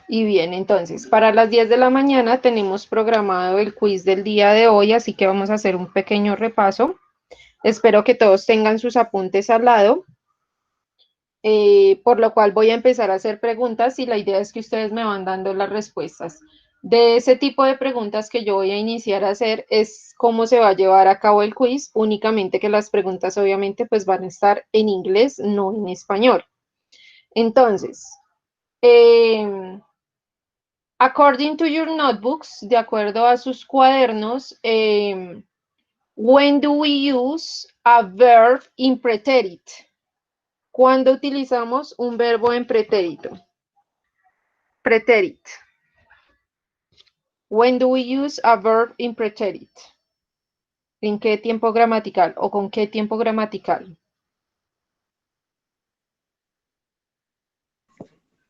Y bien, entonces, para las 10 de la mañana tenemos programado el quiz del día de hoy, así que vamos a hacer un pequeño repaso. Espero que todos tengan sus apuntes al lado, por lo cual voy a empezar a hacer preguntas y la idea es que ustedes me van dando las respuestas. De ese tipo de preguntas que yo voy a iniciar a hacer es cómo se va a llevar a cabo el quiz, únicamente que las preguntas obviamente pues van a estar en inglés, no en español. Entonces, eh, according to your notebooks, de acuerdo a sus cuadernos, when do we use a verb in pretérito? ¿Cuándo utilizamos un verbo en pretérito? Pretérito. When do we use a verb in pretérito? ¿En qué tiempo gramatical o con qué tiempo gramatical?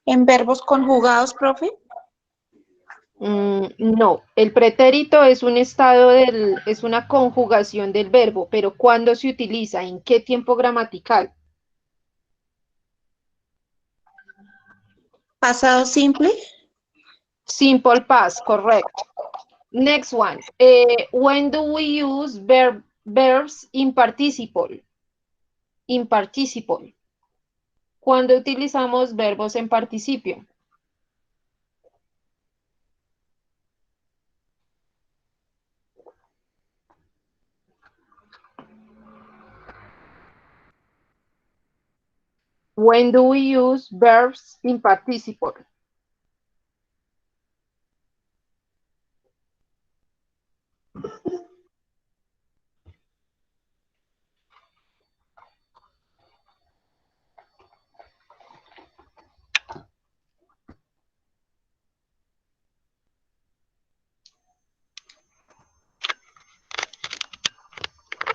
¿En verbos conjugados, profe? No, el pretérito es un estado es una conjugación del verbo, pero ¿cuándo se utiliza? ¿En qué tiempo gramatical? ¿Pasado simple? Simple past, correct. Next one. When do we use verbs in participle? In participle. ¿Cuándo utilizamos verbos en participio? When do we use verbs in participle?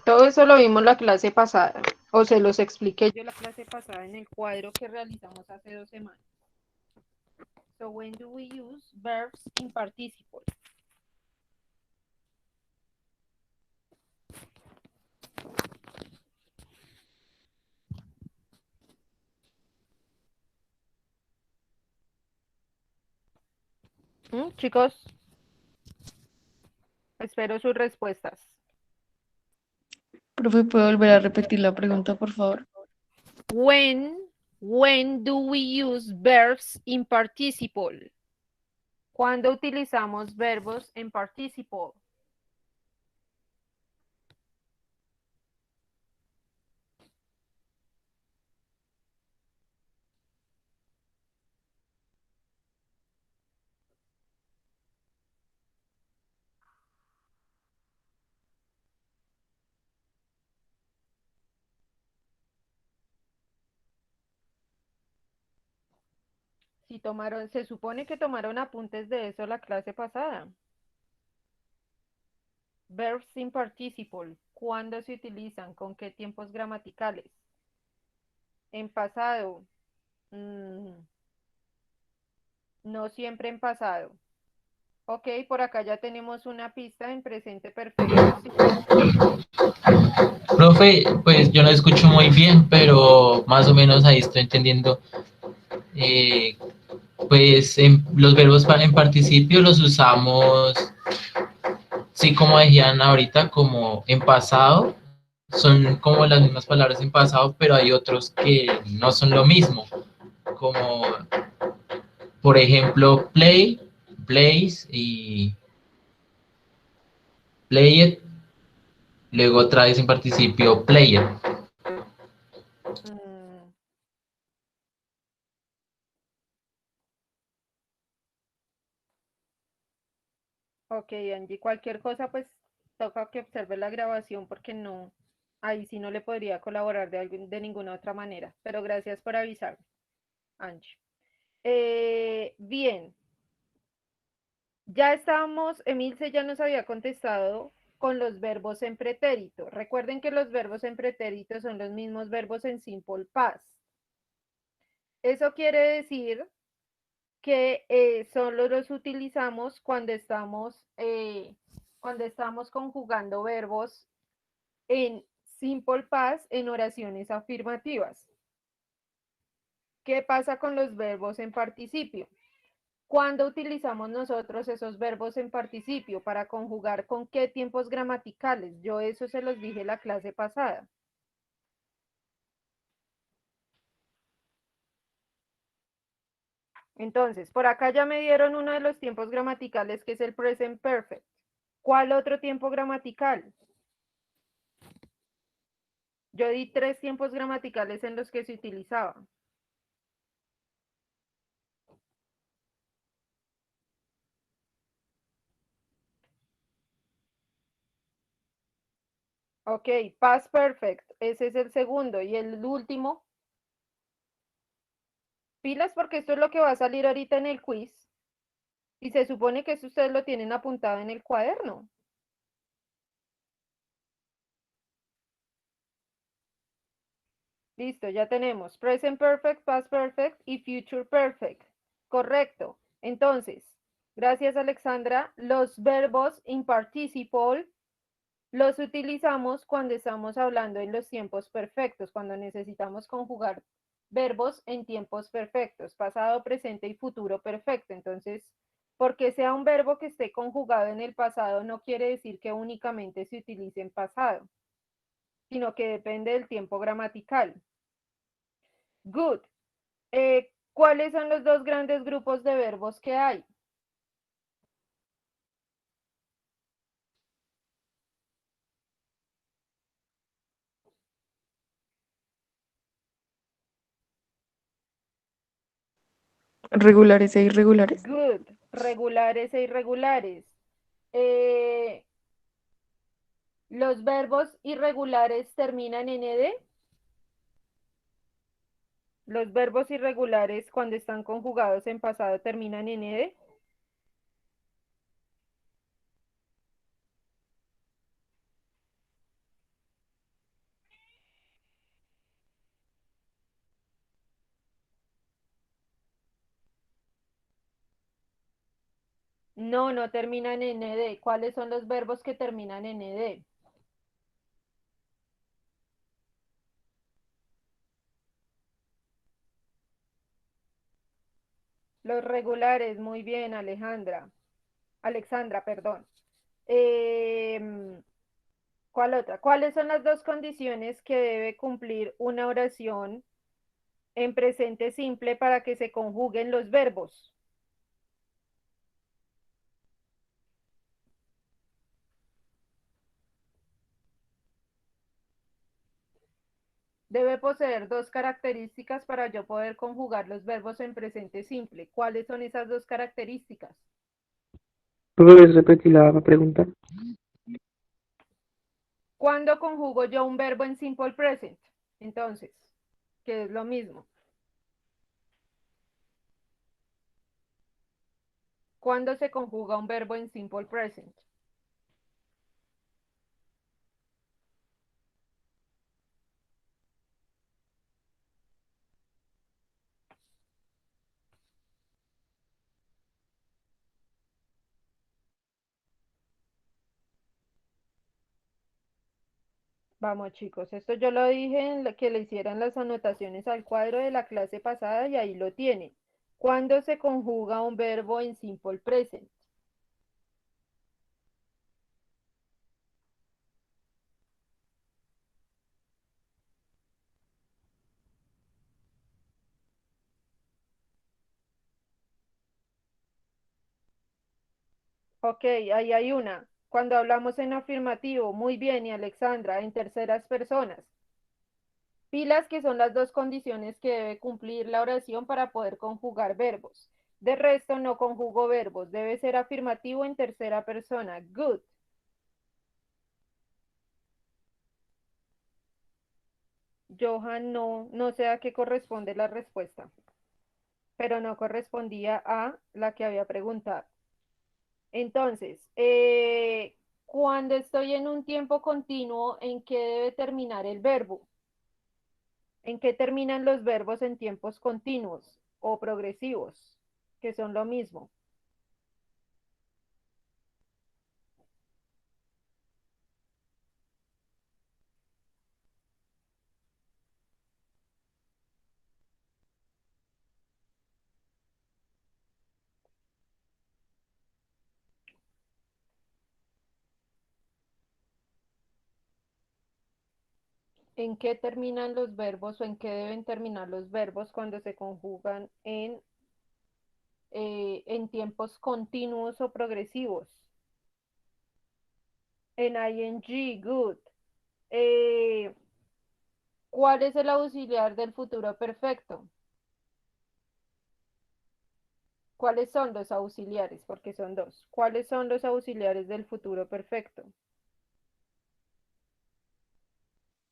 Todo eso lo vimos la clase pasada, o se los expliqué yo la clase pasada en el cuadro que realizamos hace 2 semanas. So when do we use verbs in participle? Chicos, espero sus respuestas. Profe, ¿puede volver a repetir la pregunta, por favor? When do we use verbs in participle? ¿Cuándo utilizamos verbos en participle? Si tomaron, se supone que tomaron apuntes de eso la clase pasada. Verbs in participle, ¿cuándo se utilizan? ¿Con qué tiempos gramaticales? En pasado, no siempre en pasado. Ok, por acá ya tenemos una pista en presente perfecto. ¿Sí? Profe, pues yo no escucho muy bien, pero más o menos ahí estoy entendiendo. Eh, pues los verbos en participio los usamos, sí, como decían ahorita, como en pasado. Son como las mismas palabras en pasado, pero hay otros que no son lo mismo. Como, por ejemplo, play, plays y played. Luego otra vez en participio player. Mm, ok, Angie, cualquier cosa, pues toca que observe la grabación porque no, ahí sí no le podría colaborar de ninguna otra manera. Pero gracias por avisarme, Angie. Bien, ya estábamos, Emilce ya nos había contestado con los verbos en pretérito. Recuerden que los verbos en pretérito son los mismos verbos en simple past. Eso quiere decir que solo los utilizamos cuando estamos conjugando verbos en simple past en oraciones afirmativas. ¿Qué pasa con los verbos en participio? ¿Cuándo utilizamos nosotros esos verbos en participio? ¿Para conjugar con qué tiempos gramaticales? Yo eso se los dije la clase pasada. Entonces, por acá ya me dieron uno de los tiempos gramaticales que es el present perfect. ¿Cuál otro tiempo gramatical? Yo di 3 tiempos gramaticales en los que se utilizaba. Ok, past perfect, ese es el segundo. Y el último, pilas porque esto es lo que va a salir ahorita en el quiz. Y se supone que eso ustedes lo tienen apuntado en el cuaderno. Listo, ya tenemos present perfect, past perfect y future perfect. Correcto. Entonces, gracias Alexandra, los verbos in participle los utilizamos cuando estamos hablando en los tiempos perfectos, cuando necesitamos conjugar verbos en tiempos perfectos, pasado, presente y futuro perfecto. Entonces, porque sea un verbo que esté conjugado en el pasado no quiere decir que únicamente se utilice en pasado, sino que depende del tiempo gramatical. Good. ¿Cuáles son los dos grandes grupos de verbos que hay? Regulares e irregulares. Good. Regulares e irregulares. Eh, ¿Los verbos irregulares terminan en ed? ¿Los verbos irregulares cuando están conjugados en pasado terminan en ed? No, no terminan en ed. ¿Cuáles son los verbos que terminan en ed? Los regulares, muy bien, Alejandra. Alexandra, perdón. ¿Cuál otra? ¿Cuáles son las dos condiciones que debe cumplir una oración en presente simple para que se conjuguen los verbos? Debe poseer dos características para yo poder conjugar los verbos en presente simple. ¿Cuáles son esas dos características? ¿Puedes repetir la pregunta? ¿Cuándo conjugo yo un verbo en simple present? Entonces, que es lo mismo. ¿Cuándo se conjuga un verbo en simple present? Vamos, chicos, esto yo lo dije que le hicieran las anotaciones al cuadro de la clase pasada y ahí lo tienen. ¿Cuándo se conjuga un verbo en simple present? Ok, ahí hay una. Cuando hablamos en afirmativo, muy bien, y Alexandra, en terceras personas. Pilas que son las dos condiciones que debe cumplir la oración para poder conjugar verbos. De resto, no conjugo verbos. Debe ser afirmativo en tercera persona. Good. Johan, no sé a qué corresponde la respuesta, pero no correspondía a la que había preguntado. Entonces, cuando estoy en un tiempo continuo, ¿en qué debe terminar el verbo? ¿En qué terminan los verbos en tiempos continuos o progresivos, que son lo mismo? ¿En qué terminan los verbos o en qué deben terminar los verbos cuando se conjugan en tiempos continuos o progresivos? En ing, good. Eh, ¿Cuál es el auxiliar del futuro perfecto? ¿Cuáles son los auxiliares? Porque son dos. ¿Cuáles son los auxiliares del futuro perfecto?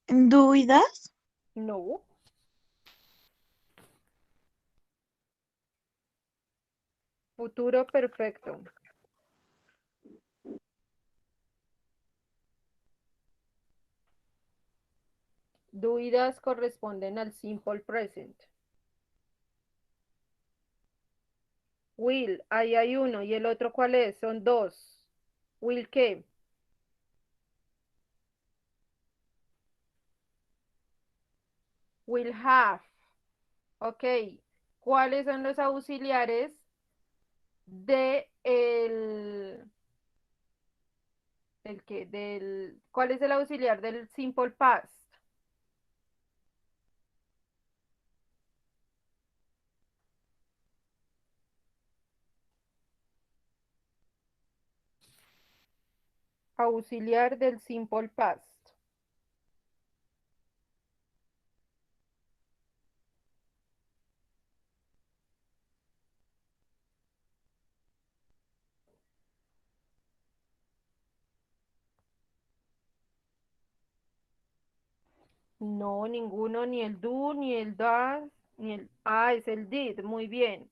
¿Dudas? No. Futuro perfecto. Duidas corresponden al simple present. Will, ahí hay uno. ¿Y el otro cuál es? Son dos. Will, ¿qué? Will have. Ok. ¿Cuáles son los auxiliares de ¿cuál es el auxiliar del simple past? Auxiliar del simple past. No, ninguno, ni el do, ni el does, ni el... Ah, es el did, muy bien.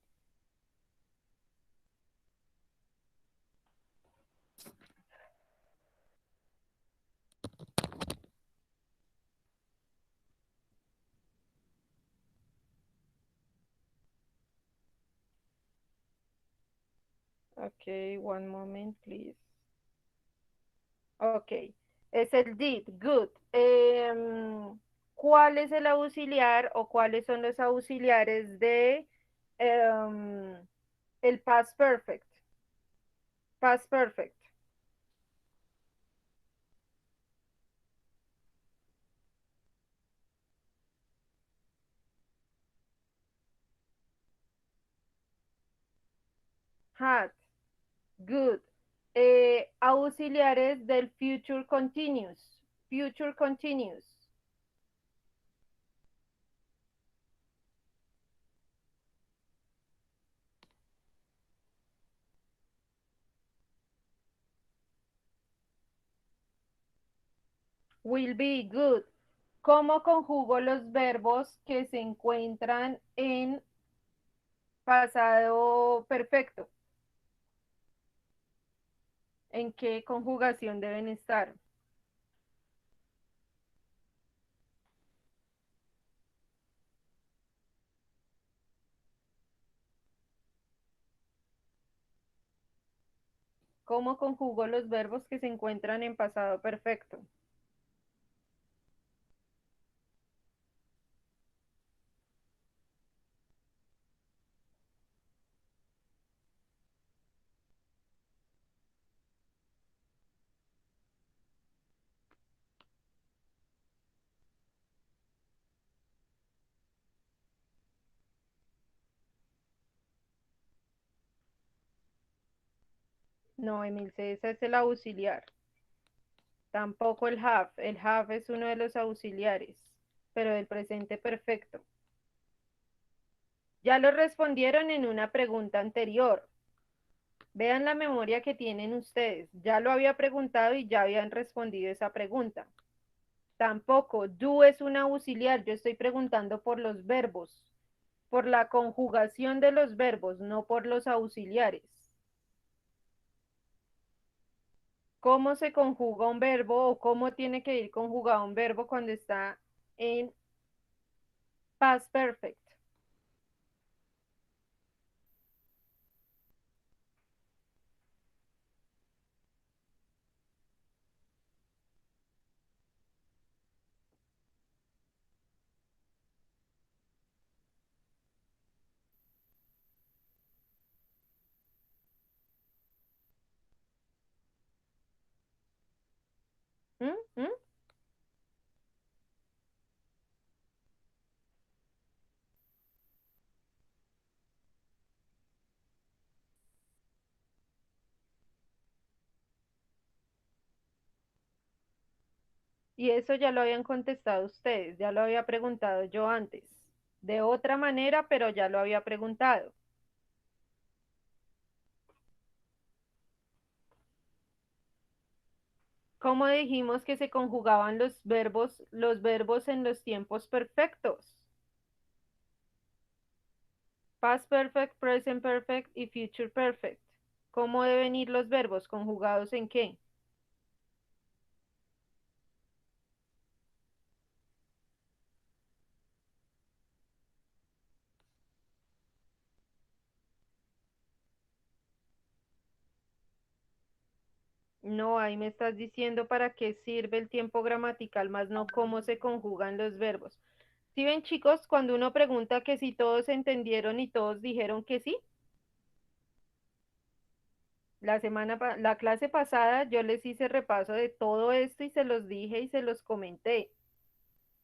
Ok, one moment, please. Ok, es el did, good. ¿Cuál es el auxiliar o cuáles son los auxiliares de el past perfect? Past perfect. Had, good. Auxiliares del future continuous. Future continuous. Will be, good. ¿Cómo conjugo los verbos que se encuentran en pasado perfecto? ¿En qué conjugación deben estar? ¿Cómo conjugo los verbos que se encuentran en pasado perfecto? No, Emilce, ese es el auxiliar. Tampoco el have. El have es uno de los auxiliares, pero del presente perfecto. Ya lo respondieron en una pregunta anterior. Vean la memoria que tienen ustedes. Ya lo había preguntado y ya habían respondido esa pregunta. Tampoco, do es un auxiliar. Yo estoy preguntando por los verbos, por la conjugación de los verbos, no por los auxiliares. ¿Cómo se conjuga un verbo o cómo tiene que ir conjugado un verbo cuando está en past perfect? ¿Mm? ¿Mm? Y eso ya lo habían contestado ustedes, ya lo había preguntado yo antes. De otra manera, pero ya lo había preguntado. ¿Cómo dijimos que se conjugaban los verbos en los tiempos perfectos? Past perfect, present perfect y future perfect. ¿Cómo deben ir los verbos? ¿Conjugados en qué? No, ahí me estás diciendo para qué sirve el tiempo gramatical, más no cómo se conjugan los verbos. ¿Sí ven, chicos, cuando uno pregunta que si todos entendieron y todos dijeron que sí? La clase pasada yo les hice repaso de todo esto y se los dije y se los comenté.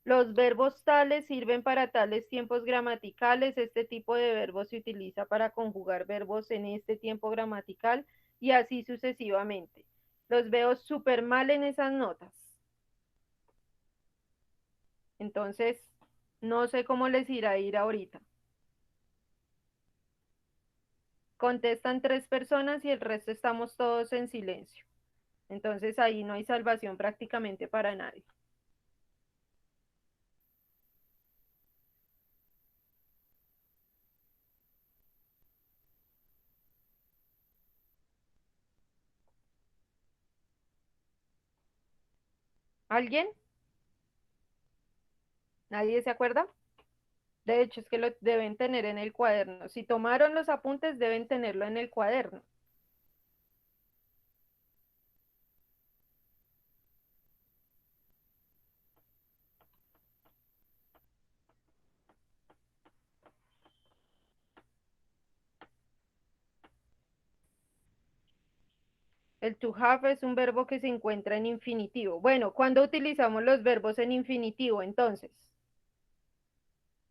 Los verbos tales sirven para tales tiempos gramaticales. Este tipo de verbo se utiliza para conjugar verbos en este tiempo gramatical y así sucesivamente. Los veo súper mal en esas notas. Entonces, no sé cómo les irá a ir ahorita. Contestan 3 personas y el resto estamos todos en silencio. Entonces ahí no hay salvación prácticamente para nadie. ¿Alguien? ¿Nadie se acuerda? De hecho, es que lo deben tener en el cuaderno. Si tomaron los apuntes, deben tenerlo en el cuaderno. El to have es un verbo que se encuentra en infinitivo. Bueno, ¿cuándo utilizamos los verbos en infinitivo entonces?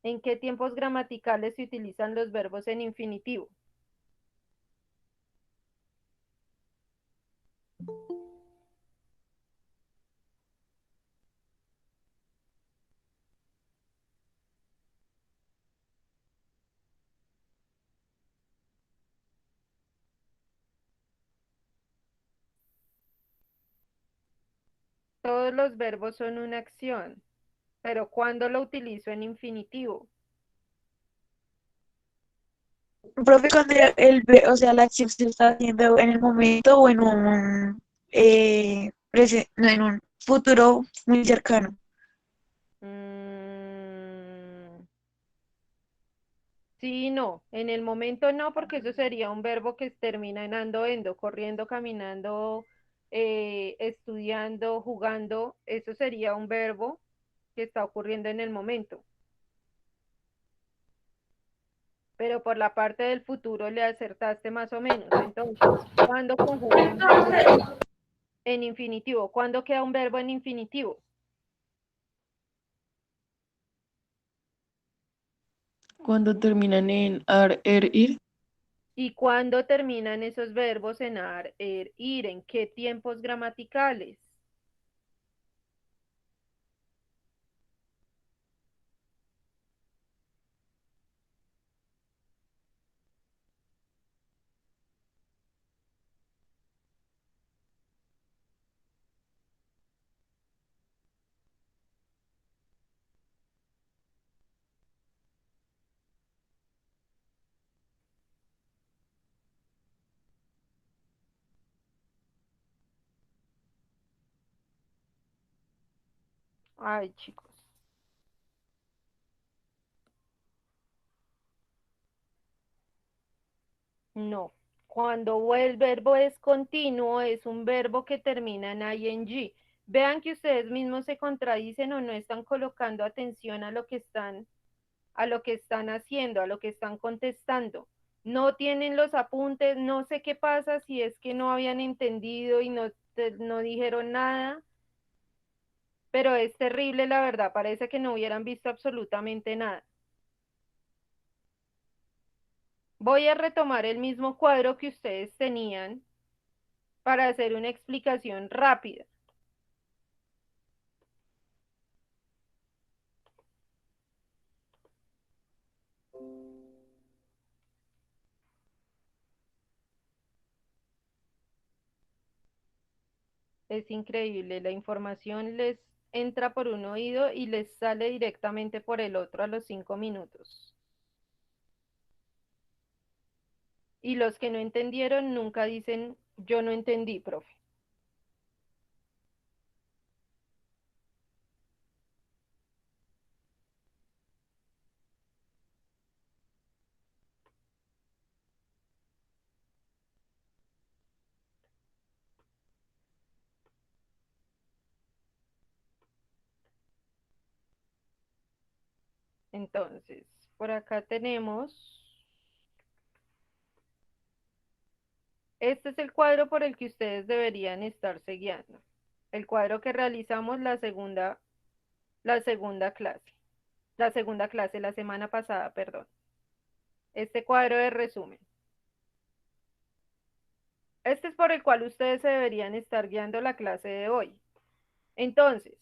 ¿En qué tiempos gramaticales se utilizan los verbos en infinitivo? Todos los verbos son una acción, pero ¿cuándo lo utilizo en infinitivo? Profe, cuando o sea, la acción se está haciendo en el momento o en un, no, en un futuro muy cercano. Mm, sí, no. En el momento no, porque eso sería un verbo que termina en ando, endo, corriendo, caminando, estudiando, jugando. Eso sería un verbo que está ocurriendo en el momento. Pero por la parte del futuro le acertaste más o menos. Entonces, ¿cuándo conjugo un verbo en infinitivo? ¿Cuándo queda un verbo en infinitivo? Cuando terminan en ar, er, ir, ¿Y cuándo terminan esos verbos en ar, er, ir? ¿En qué tiempos gramaticales? Ay, chicos. No. Cuando el verbo es continuo, es un verbo que termina en ing. Vean que ustedes mismos se contradicen o no están colocando atención a lo que están haciendo, a lo que están contestando. No tienen los apuntes, no sé qué pasa si es que no habían entendido y no dijeron nada, pero es terrible la verdad, parece que no hubieran visto absolutamente nada. Voy a retomar el mismo cuadro que ustedes tenían para hacer una explicación rápida. Es increíble, la información les entra por un oído y les sale directamente por el otro a los 5 minutos. Y los que no entendieron nunca dicen, yo no entendí, profe. Entonces, por acá tenemos, este es el cuadro por el que ustedes deberían estarse guiando. El cuadro que realizamos la segunda clase, la semana pasada, perdón. Este cuadro de resumen. Este es por el cual ustedes se deberían estar guiando la clase de hoy. Entonces,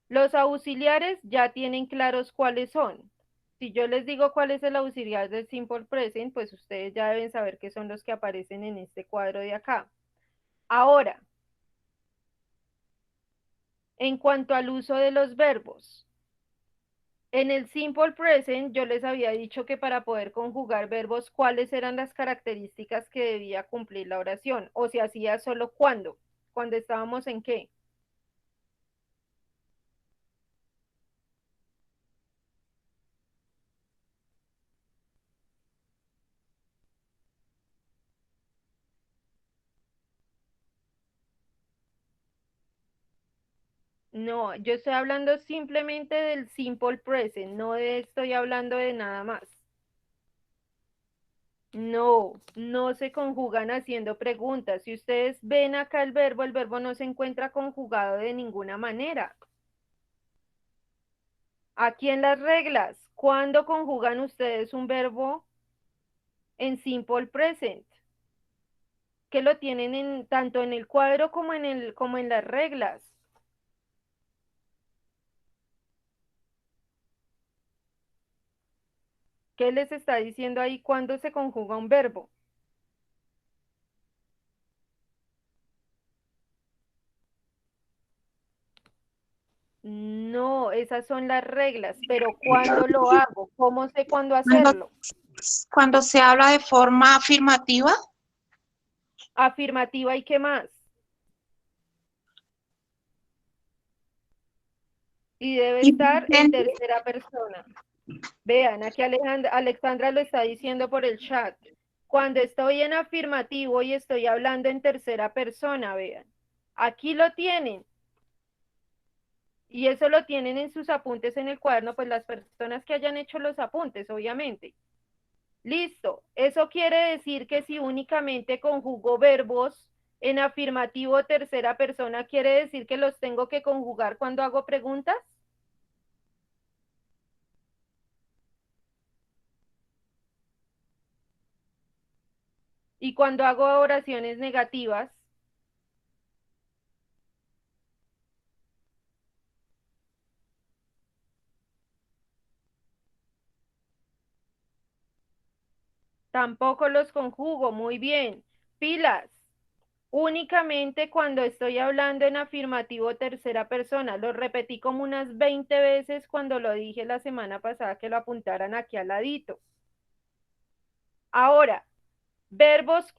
los auxiliares ya tienen claros cuáles son. Si yo les digo cuál es el auxiliar del simple present, pues ustedes ya deben saber qué son los que aparecen en este cuadro de acá. Ahora, en cuanto al uso de los verbos, en el simple present yo les había dicho que para poder conjugar verbos, cuáles eran las características que debía cumplir la oración, o se hacía solo cuando estábamos en qué. No, yo estoy hablando simplemente del simple present, estoy hablando de nada más. No se conjugan haciendo preguntas. Si ustedes ven acá el verbo no se encuentra conjugado de ninguna manera. Aquí en las reglas, ¿cuándo conjugan ustedes un verbo en simple present? Que lo tienen tanto en el cuadro como en las reglas. ¿Qué les está diciendo ahí cuando se conjuga un verbo? No, esas son las reglas, pero ¿cuándo lo hago? ¿Cómo sé cuándo Cuando, hacerlo? cuando se habla de forma afirmativa, Afirmativa y qué más. Y debe y estar en presente, tercera persona. Vean, aquí Alexandra lo está diciendo por el chat. Cuando estoy en afirmativo y estoy hablando en tercera persona, vean. Aquí lo tienen. Y eso lo tienen en sus apuntes en el cuaderno, pues las personas que hayan hecho los apuntes, obviamente. Listo. Eso quiere decir que si únicamente conjugo verbos en afirmativo o tercera persona, quiere decir que los tengo que conjugar cuando hago preguntas. Y cuando hago oraciones negativas, tampoco los conjugo. Muy bien. Pilas. Únicamente cuando estoy hablando en afirmativo tercera persona. Lo repetí como unas 20 veces cuando lo dije la semana pasada, que lo apuntaran aquí al ladito. Ahora, verbos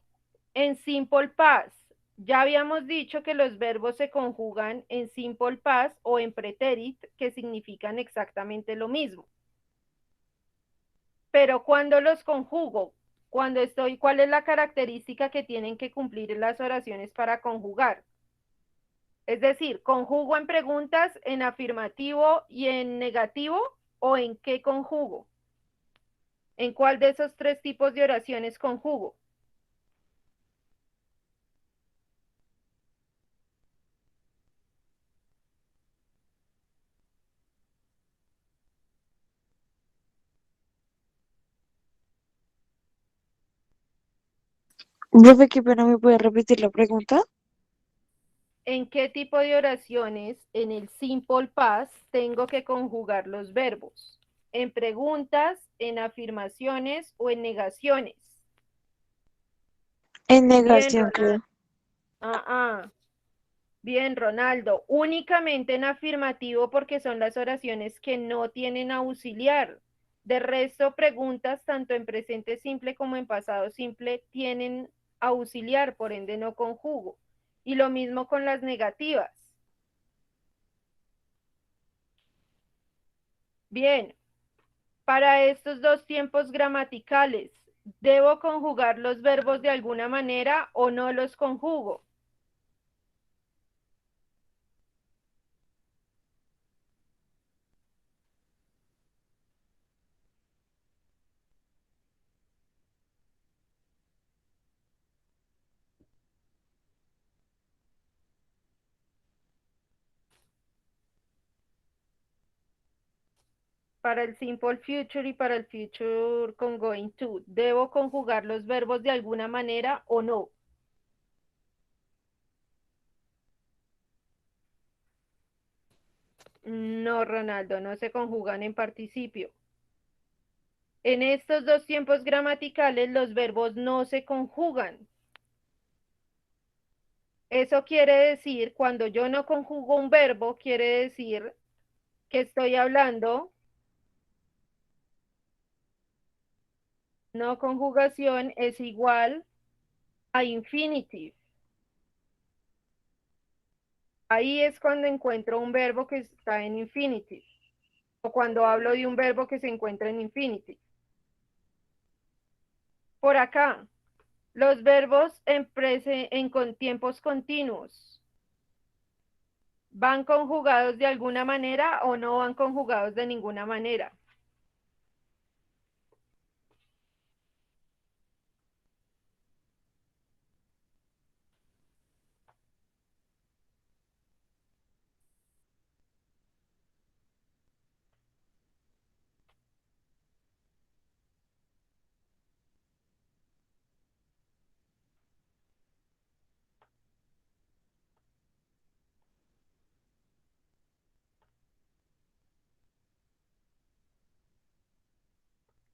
en simple past. Ya habíamos dicho que los verbos se conjugan en simple past o en preterit, que significan exactamente lo mismo. Pero cuando los conjugo, ¿cuál es la característica que tienen que cumplir las oraciones para conjugar? Es decir, ¿conjugo en preguntas, en afirmativo y en negativo? ¿O en qué conjugo? ¿En cuál de esos tres tipos de oraciones conjugo? Profe, qué pena, ¿me puede repetir la pregunta? ¿En qué tipo de oraciones en el simple past tengo que conjugar los verbos? ¿En preguntas, en afirmaciones o en negaciones? En Bien, negación, Rolando. creo. Bien, Ronaldo. Únicamente en afirmativo porque son las oraciones que no tienen auxiliar. De resto, preguntas tanto en presente simple como en pasado simple tienen auxiliar, por ende no conjugo. Y lo mismo con las negativas. Bien, para estos dos tiempos gramaticales, ¿debo conjugar los verbos de alguna manera o no los conjugo? Para el simple future y para el future con going to, ¿debo conjugar los verbos de alguna manera o no? No, Ronaldo, no se conjugan en participio. En estos dos tiempos gramaticales los verbos no se conjugan. Eso quiere decir, cuando yo no conjugo un verbo, quiere decir que estoy hablando, no conjugación es igual a infinitive. Ahí es cuando encuentro un verbo que está en infinitive. O cuando hablo de un verbo que se encuentra en infinitive. Por acá, los verbos con tiempos continuos, ¿van conjugados de alguna manera o no van conjugados de ninguna manera?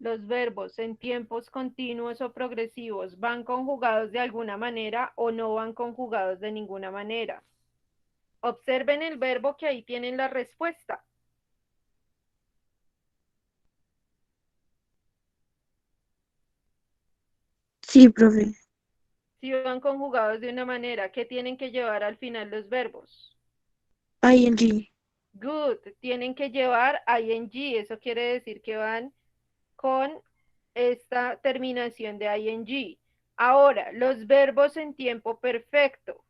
Los verbos en tiempos continuos o progresivos, ¿van conjugados de alguna manera o no van conjugados de ninguna manera? Observen el verbo que ahí tienen la respuesta. Sí, profe. Si van conjugados de una manera, ¿qué tienen que llevar al final los verbos? ING. Good, tienen que llevar ing, eso quiere decir que van con esta terminación de ing. Ahora, los verbos en tiempo perfecto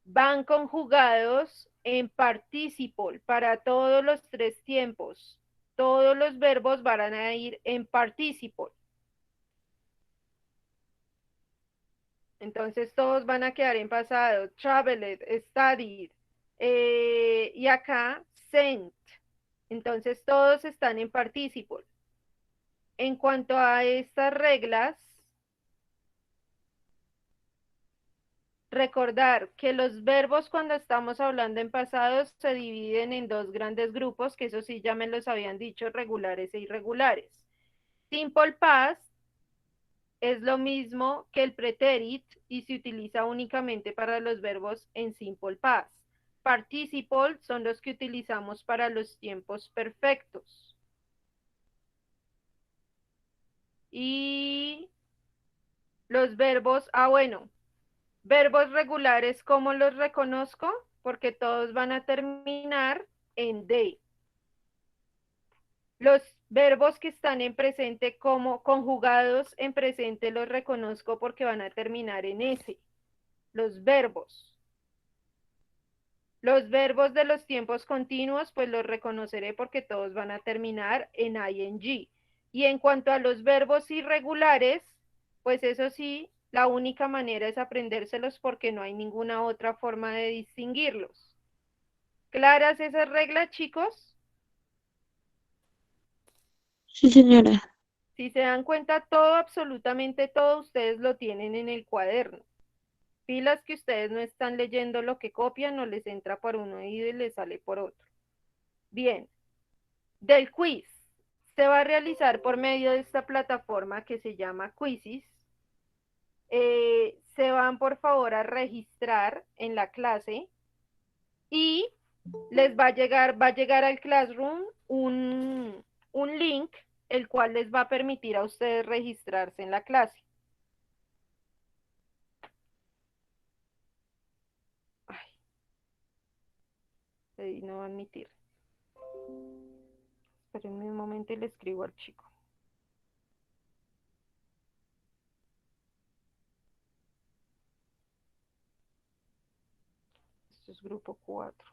van conjugados en participle para todos los tres tiempos. Todos los verbos van a ir en participle. Entonces todos van a quedar en pasado. Traveled, studied. Y acá, sent. Entonces todos están en participle. En cuanto a estas reglas, recordar que los verbos cuando estamos hablando en pasados se dividen en dos grandes grupos, que eso sí ya me los habían dicho, regulares e irregulares. Simple past es lo mismo que el preterit y se utiliza únicamente para los verbos en simple past. Participle son los que utilizamos para los tiempos perfectos. Y los verbos, bueno, verbos regulares, ¿cómo los reconozco? Porque todos van a terminar en de. Los verbos que están en presente como conjugados en presente los reconozco porque van a terminar en S. Los verbos. Los verbos de los tiempos continuos, pues los reconoceré porque todos van a terminar en ing. Y en cuanto a los verbos irregulares, pues eso sí, la única manera es aprendérselos porque no hay ninguna otra forma de distinguirlos. ¿Claras esas reglas, chicos? Sí, señora. Si se dan cuenta, todo, absolutamente todo, ustedes lo tienen en el cuaderno. Pilas que ustedes no están leyendo lo que copian o les entra por un oído y les sale por otro. Bien, del quiz se va a realizar por medio de esta plataforma que se llama Quizzes. Se van por favor a registrar en la clase y les va a llegar al Classroom un link, el cual les va a permitir a ustedes registrarse en la clase. Ay, ahí no va a admitir. Espérenme un momento y le escribo al chico. Esto es grupo 4.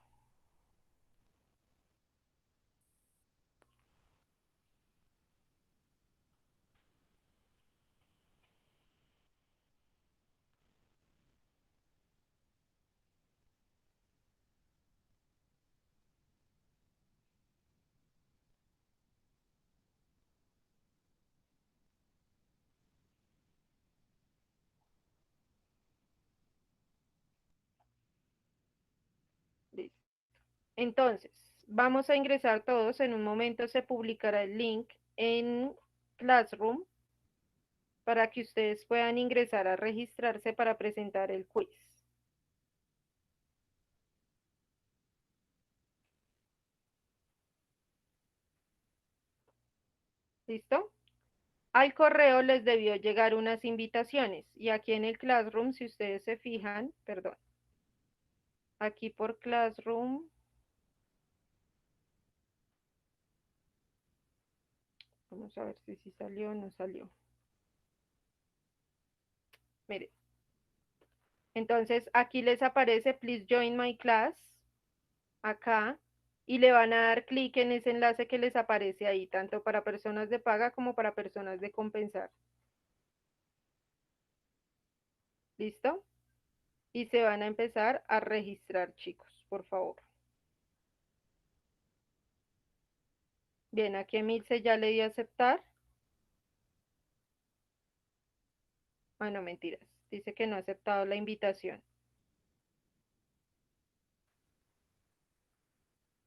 Listo. Entonces, vamos a ingresar todos. En un momento se publicará el link en Classroom para que ustedes puedan ingresar a registrarse para presentar el quiz. ¿Listo? Al correo les debió llegar unas invitaciones y aquí en el Classroom, si ustedes se fijan, perdón, aquí por Classroom, vamos a ver si salió o no salió. Miren, entonces aquí les aparece Please join my class, acá, y le van a dar clic en ese enlace que les aparece ahí, tanto para personas de paga como para personas de compensar. ¿Listo? Y se van a empezar a registrar, chicos, por favor. Bien, aquí Emilce ya le di a aceptar. Bueno, mentiras. Dice que no ha aceptado la invitación.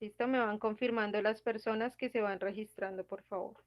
¿Listo? Me van confirmando las personas que se van registrando, por favor.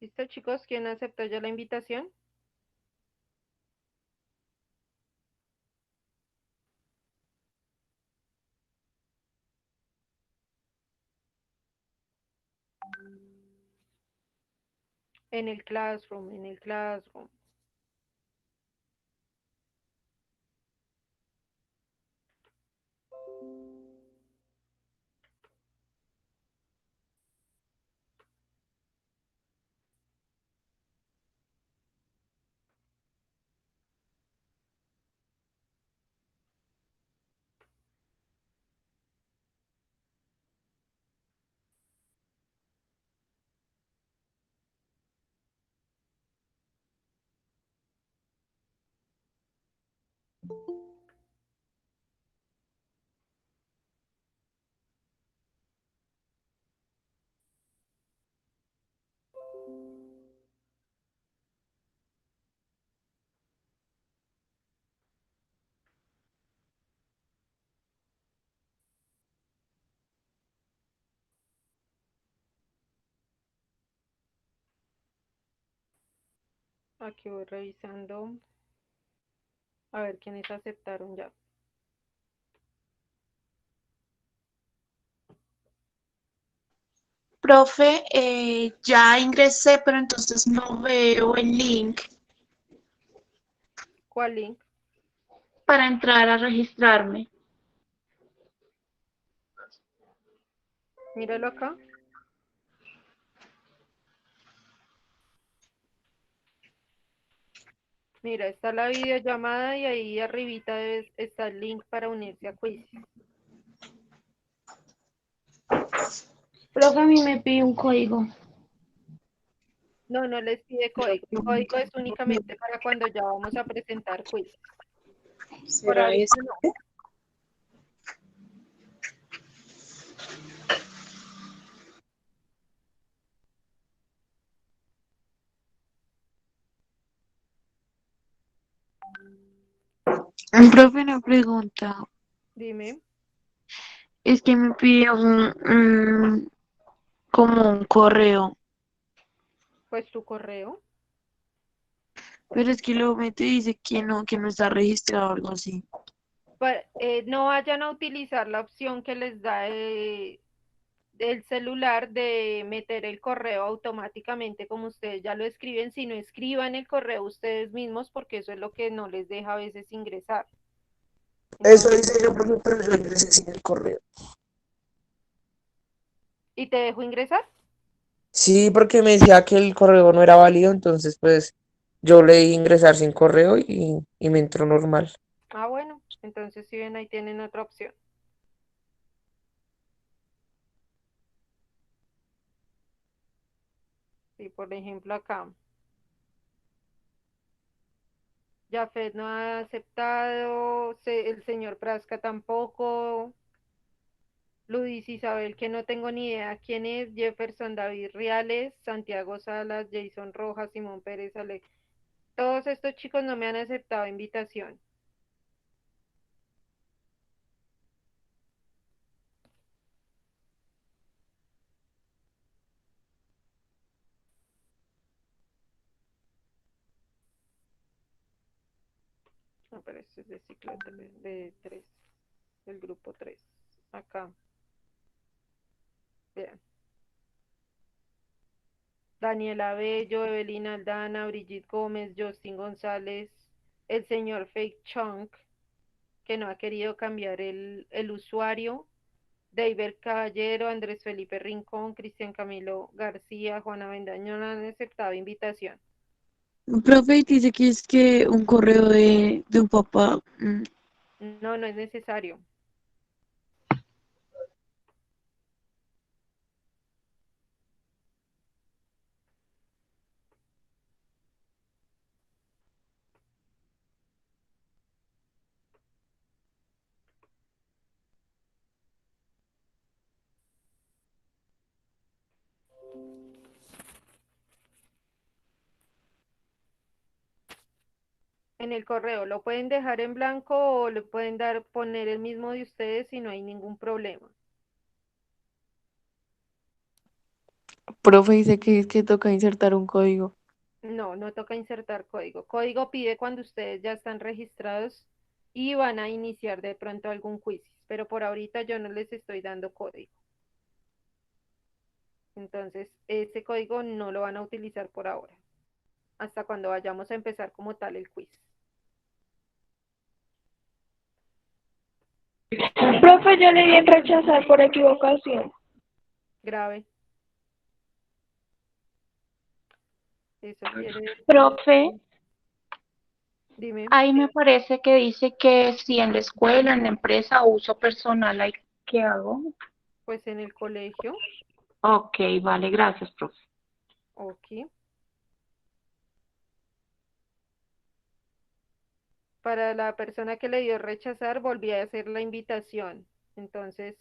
¿Listo, chicos? ¿Quién aceptó ya la invitación? En el Classroom, en el Classroom. Aquí voy revisando. A ver quiénes aceptaron ya. Profe, ya ingresé, pero entonces no veo el link ¿Cuál link? para entrar a registrarme. Míralo acá. Mira, está la videollamada y ahí arribita está el link para unirse a Quizzes. Profe, a mí me pide un código. No, no les pide código. El código es únicamente para cuando ya vamos a presentar Quizzes. Por ¿Será ahorita eso? no. Un profe, una pregunta. Dime, Es que me pide como un correo, pues tu correo. pero es que lo meto y dice que no está registrado o algo así. No vayan a utilizar la opción que les da del celular de meter el correo automáticamente como ustedes ya lo escriben, sino escriban el correo ustedes mismos porque eso es lo que no les deja a veces ingresar. Eso Entonces, hice yo, profe, pero yo ingresé sin el correo. ¿y te dejo ingresar? Sí, porque me decía que el correo no era válido, entonces pues yo le di ingresar sin correo y me entró normal. Ah, bueno, entonces si ven ahí tienen otra opción. Sí, por ejemplo acá, Jafet no ha aceptado, el señor Prasca tampoco, Ludis Isabel, que no tengo ni idea quién es, Jefferson David Riales, Santiago Salas, Jason Rojas, Simón Pérez, Alex. Todos estos chicos no me han aceptado invitación. No, pero este es de ciclo 3, de 3, del grupo 3. Acá, vean. Daniela Bello, Evelina Aldana, Brigitte Gómez, Justin González, el señor Fake Chunk, que no ha querido cambiar el usuario, David Caballero, Andrés Felipe Rincón, Cristian Camilo García, Juana Bendaño no han aceptado invitación. Un profe dice que es que un correo de un papá. No, no es necesario. En el correo lo pueden dejar en blanco o le pueden poner el mismo de ustedes y no hay ningún problema. Profe dice que es que toca insertar un código. No, no toca insertar código. Código pide cuando ustedes ya están registrados y van a iniciar de pronto algún quiz, pero por ahorita yo no les estoy dando código. Entonces, ese código no lo van a utilizar por ahora, hasta cuando vayamos a empezar como tal el quiz. Profe, yo le di en rechazar por equivocación. Grave. Eso quiere decir, Profe, dime, ahí me parece que dice que si en la escuela, en la empresa, uso personal, ¿qué hago? pues en el colegio, Ok, vale, gracias, profe. ok. Para la persona que le dio rechazar, volví a hacer la invitación. Entonces,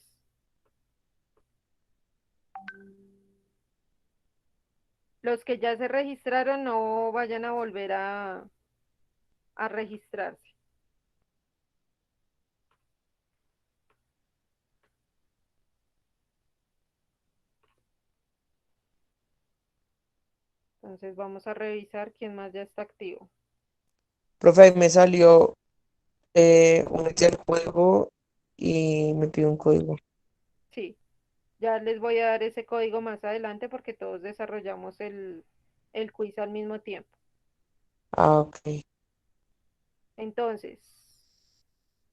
los que ya se registraron no vayan a volver a registrarse. Entonces vamos a revisar quién más ya está activo. Profe, ahí me salió unirse al juego y me pidió un código. Sí, ya les voy a dar ese código más adelante porque todos desarrollamos el quiz al mismo tiempo. Ah, ok. Entonces,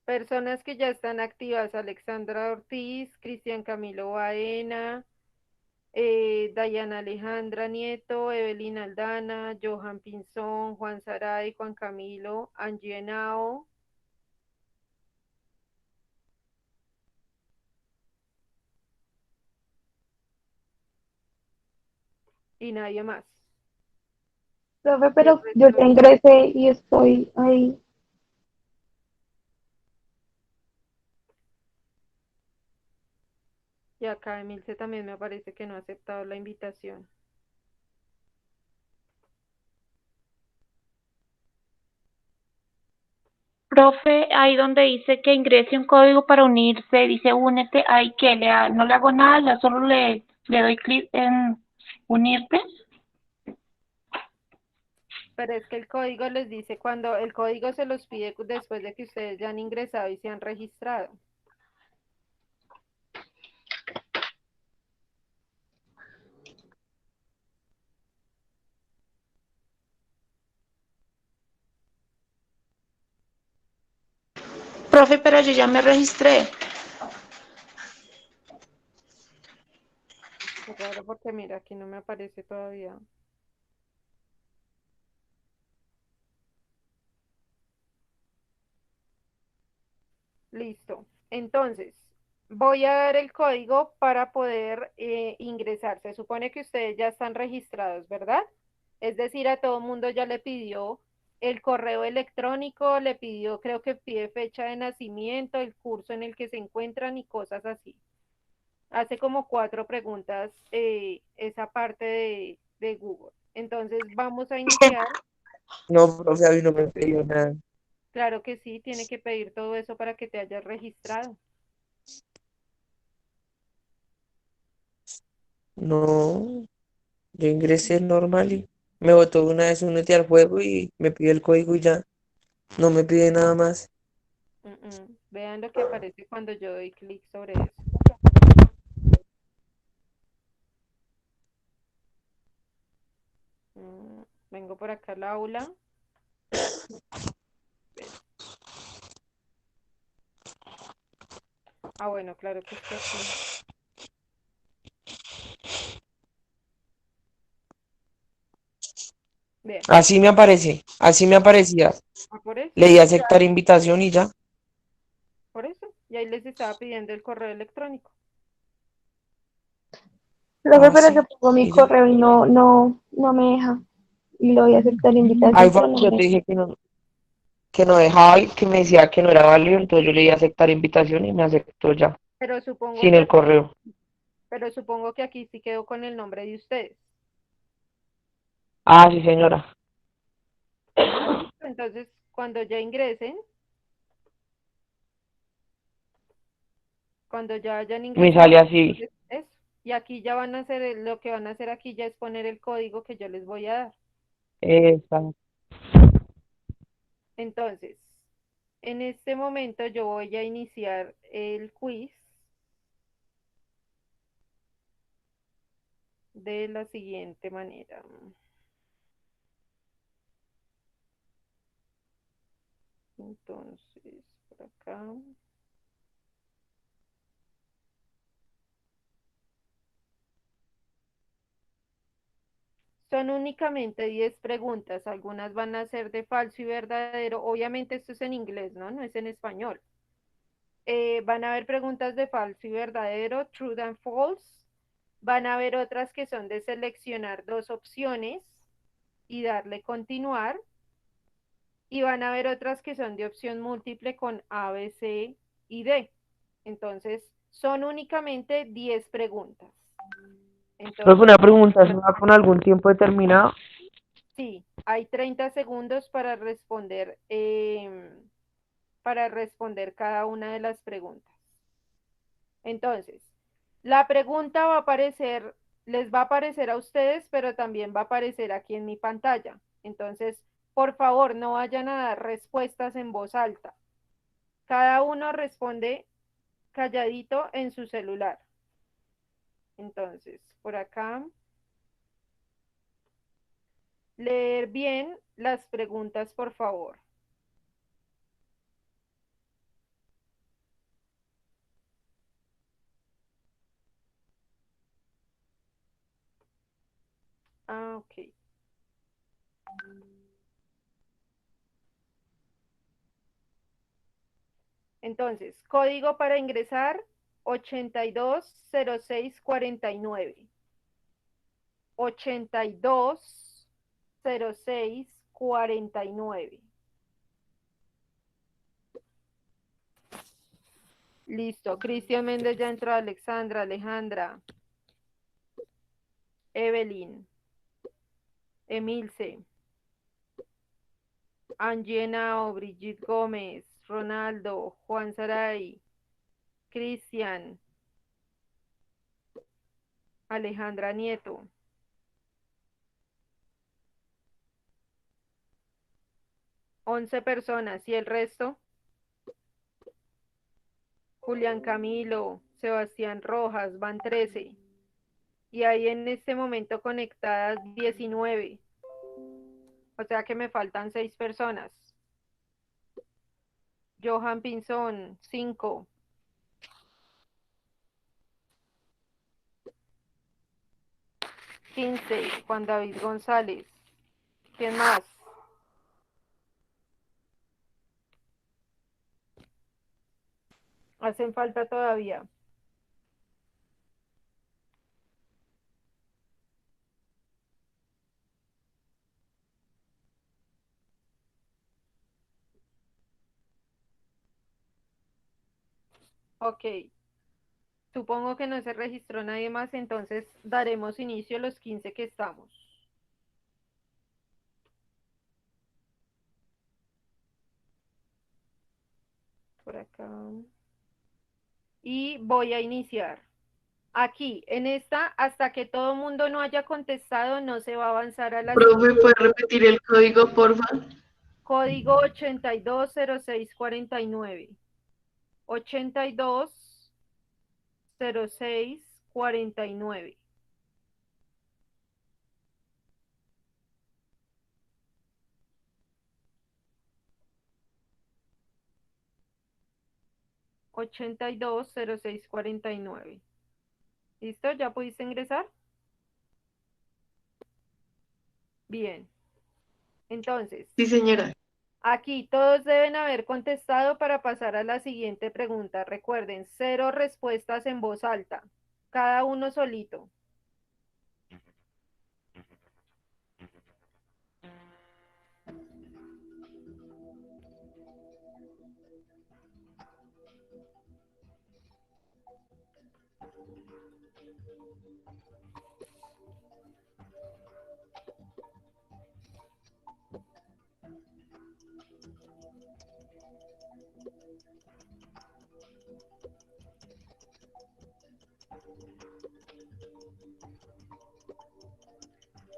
personas que ya están activas, Alexandra Ortiz, Cristian Camilo Baena, Dayana Alejandra Nieto, Evelyn Aldana, Johan Pinzón, Juan Saray, Juan Camilo, Angie Henao, y nadie más. Profe, El pero yo resto ya no. ingresé y estoy ahí. Y acá Emilce también me parece que no ha aceptado la invitación. Profe, ahí donde dice que ingrese un código para unirse, dice únete, ahí que no le hago nada, ya solo le doy clic en unirte. Pero es que el código les dice cuando el código se los pide después de que ustedes ya han ingresado y se han registrado. Profe, pero yo ya me registré. Qué raro porque mira, aquí no me aparece todavía. Listo. Entonces, voy a dar el código para poder ingresar. Se supone que ustedes ya están registrados, ¿verdad? Es decir, a todo mundo ya le pidió el correo electrónico, le pidió, creo que pide fecha de nacimiento, el curso en el que se encuentran y cosas así. Hace como 4 preguntas esa parte de Google. Entonces, vamos a iniciar. No, profe, a mí no me pidió nada. Claro que sí, tiene que pedir todo eso para que te hayas registrado. No, yo ingresé normal y me botó una vez únete al juego y me pide el código y ya. No me pide nada más. Vean lo que aparece cuando yo doy clic sobre eso. Vengo por acá al aula. Espera. Ah, bueno, claro que es que aquí. Vean. Así me aparece, así me aparecía. Ah, por eso. Le di a aceptar invitación y ya. Por eso. Y ahí les estaba pidiendo el correo electrónico. Profe, Ah, pero yo sí, pongo mi y ya. correo y no me deja. Y lo voy a aceptar Ahí invitación, fue pero no cuando me yo te deja. dije que no dejaba y que me decía que no era válido, entonces yo le di a aceptar invitación y me aceptó ya, Pero supongo sin que el aquí, correo. pero supongo que aquí sí quedó con el nombre de ustedes. Ah, sí, señora. Ah, listo. Entonces, cuando ya ingresen, cuando ya hayan Me ingresado, sale así. eso. Y aquí ya van a hacer, lo que van a hacer aquí ya es poner el código que yo les voy a dar. Esa. Entonces, en este momento yo voy a iniciar el quiz de la siguiente manera. Entonces, por acá. Son únicamente 10 preguntas, algunas van a ser de falso y verdadero. Obviamente esto es en inglés, ¿no? No es en español. Van a haber preguntas de falso y verdadero, true and false. Van a haber otras que son de seleccionar dos opciones y darle continuar. Y van a haber otras que son de opción múltiple con A, B, C y D. Entonces, son únicamente 10 preguntas. Profe, Entonces, una pregunta, ¿se va con algún tiempo determinado? sí, hay 30 segundos para responder cada una de las preguntas. Entonces, la pregunta va a aparecer, les va a aparecer a ustedes, pero también va a aparecer aquí en mi pantalla. Entonces, por favor, no vayan a dar respuestas en voz alta. Cada uno responde calladito en su celular. Entonces, por acá, leer bien las preguntas, por favor. Ok. Entonces, código para ingresar 820649. 820649. Listo. Cristian Méndez ya entró. Alexandra, Alejandra, Evelyn, Emilce, Angie Henao, Brigitte Gómez, Ronaldo, Juan Saray, Cristian, Alejandra Nieto. Once personas. ¿Y el resto? Julián Camilo, Sebastián Rojas, van 13. Y hay en este momento conectadas 19. O sea que me faltan 6 personas. Johan Pinzón, 5. Juan David González. ¿Quién más? Hacen falta todavía. Ok. Supongo que no se registró nadie más, entonces daremos inicio a los 15 que estamos. Por acá. Y voy a iniciar. Aquí, en esta, hasta que todo el mundo no haya contestado, no se va a avanzar a la Profe, siguiente. ¿puede repetir el código, porfa? Código 820649. 820649. Ochenta y dos cero seis cuarenta y nueve. ¿Listo? ¿Ya pudiste ingresar? Bien. Entonces, Sí, señora. aquí todos deben haber contestado para pasar a la siguiente pregunta. Recuerden, 0 respuestas en voz alta, cada uno solito.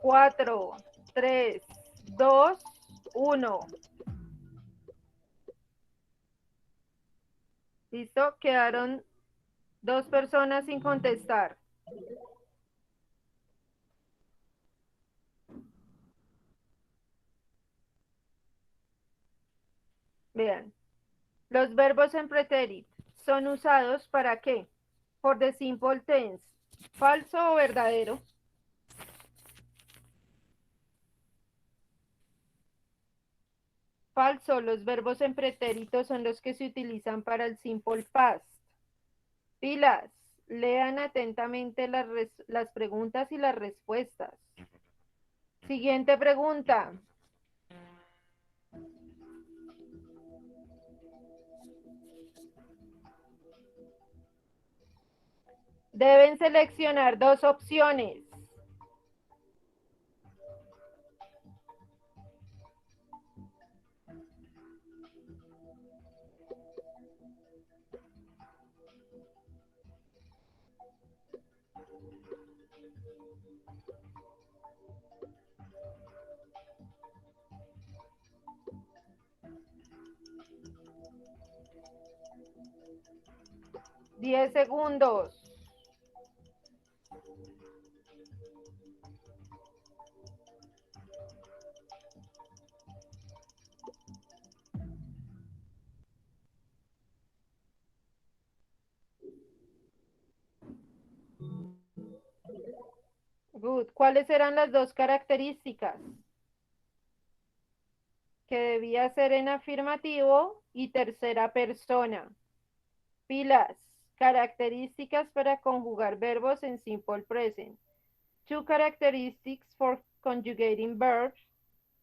Cuatro, tres, dos, uno. ¿Listo? Quedaron 2 personas sin contestar. Vean, los verbos en pretérito son usados ¿para qué? Por the simple tense, falso o verdadero. Falso, los verbos en pretérito son los que se utilizan para el simple past. Pilas, lean atentamente las preguntas y las respuestas. Siguiente pregunta. Deben seleccionar 2 opciones. Diez segundos. Good. ¿Cuáles eran las dos características? Que debía ser en afirmativo y tercera persona. Pilas. Características para conjugar verbos en simple present. Two characteristics for conjugating verbs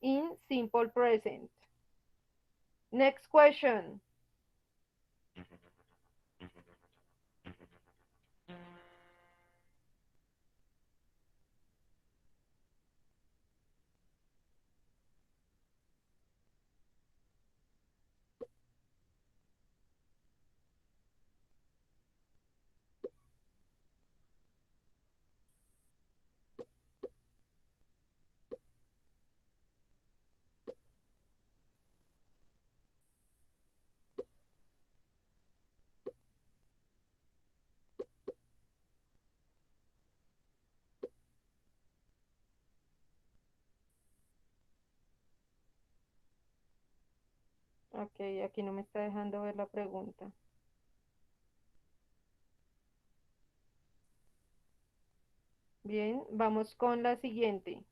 in simple present. Next question. Ok, aquí no me está dejando ver la pregunta. Bien, vamos con la siguiente.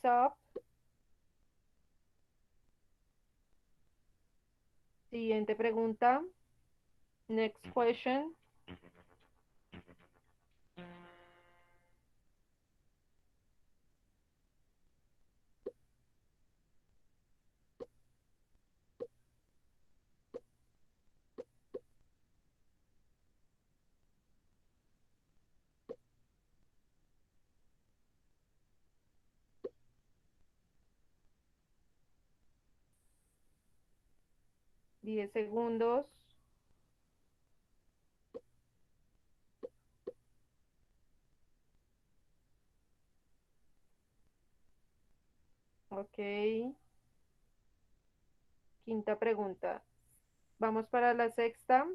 Up. Siguiente pregunta. Next question. Diez segundos. Ok. Quinta pregunta. Vamos para la sexta.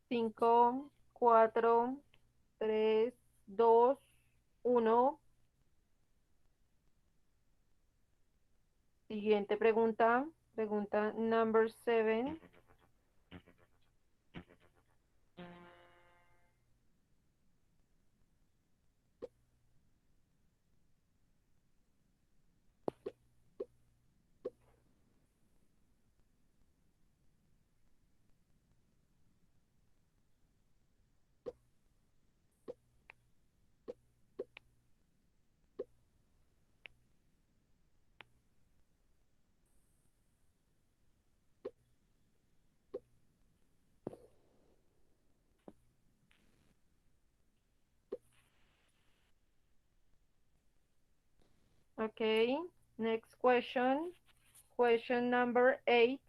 Cinco, cuatro, tres, dos, uno. Siguiente pregunta. Pregunta number 7. Okay. Next question. Question number 8.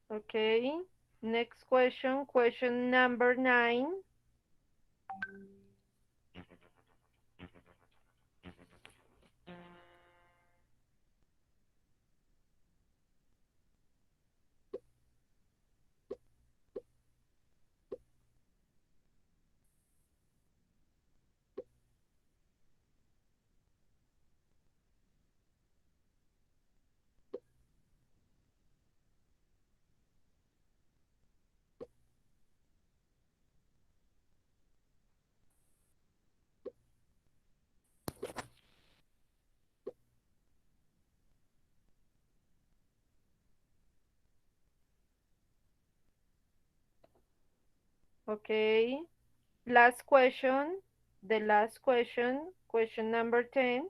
Okay. Next question, question number 9. Okay. Last question. The last question. Question number 10.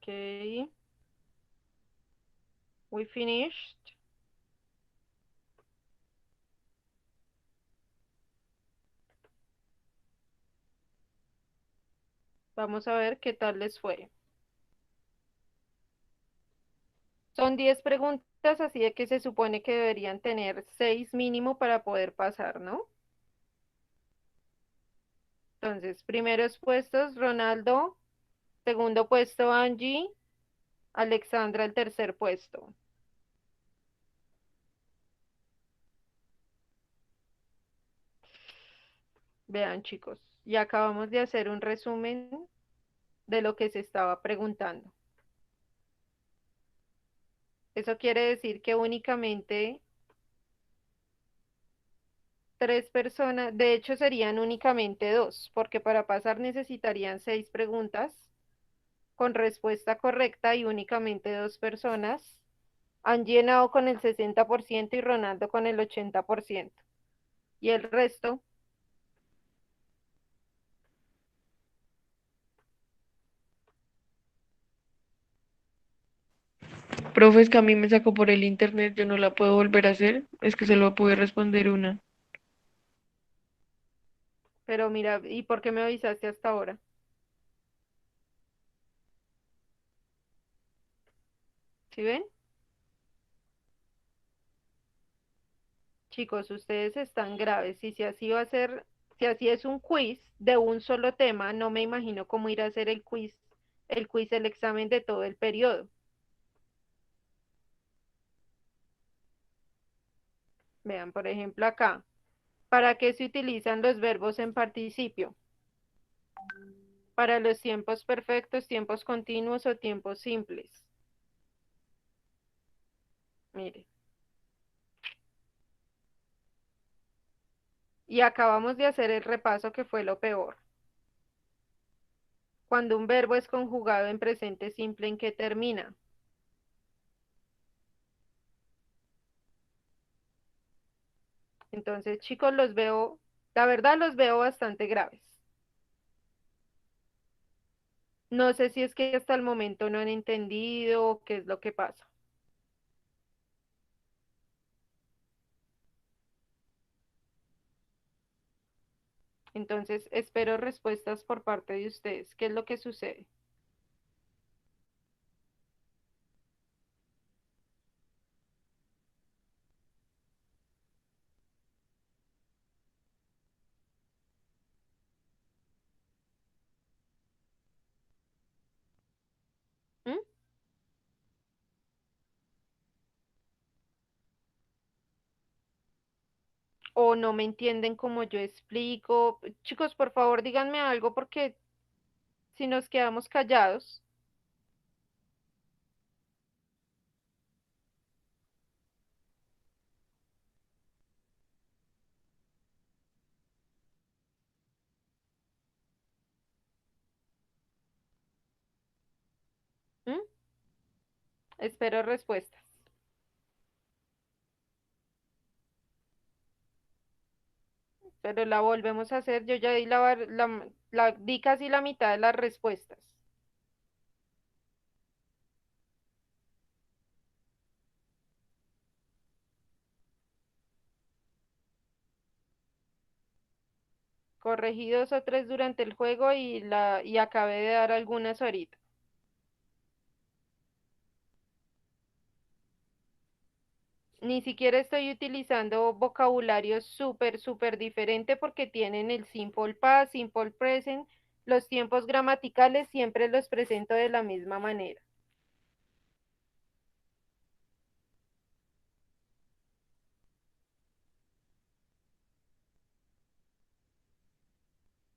Okay. We finished. Vamos a ver qué tal les fue. Son 10 preguntas, así de que se supone que deberían tener 6 mínimo para poder pasar, ¿no? Entonces, primeros puestos, Ronaldo. Segundo puesto, Angie. Alexandra, el tercer puesto. Vean, chicos, y acabamos de hacer un resumen de lo que se estaba preguntando. Eso quiere decir que únicamente 3 personas, de hecho serían únicamente 2, porque para pasar necesitarían 6 preguntas con respuesta correcta y únicamente 2 personas han llenado con el 60% y Ronaldo con el 80%. Y el resto, Profe, es que a mí me sacó por el internet, yo no la puedo volver a hacer, es que solo pude responder una. pero mira, ¿y por qué me avisaste hasta ahora? ¿Sí ven? Chicos, ustedes están graves y si así va a ser, si así es un quiz de un solo tema, no me imagino cómo ir a hacer el examen de todo el periodo. Vean, por ejemplo, acá, ¿para qué se utilizan los verbos en participio? Para los tiempos perfectos, tiempos continuos o tiempos simples. Mire, y acabamos de hacer el repaso que fue lo peor. Cuando un verbo es conjugado en presente simple, ¿en qué termina? Entonces, chicos, los veo, la verdad los veo bastante graves. No sé si es que hasta el momento no han entendido qué es lo que pasa. Entonces, espero respuestas por parte de ustedes. ¿Qué es lo que sucede? ¿Mm? ¿O no me entienden como yo explico? Chicos, por favor, díganme algo porque si nos quedamos callados, Espero respuestas. Pero la volvemos a hacer. Yo ya di di casi la mitad de las respuestas. Corregí 2 o 3 durante el juego y acabé de dar algunas ahorita. Ni siquiera estoy utilizando vocabulario súper diferente porque tienen el simple past, simple present, los tiempos gramaticales siempre los presento de la misma manera.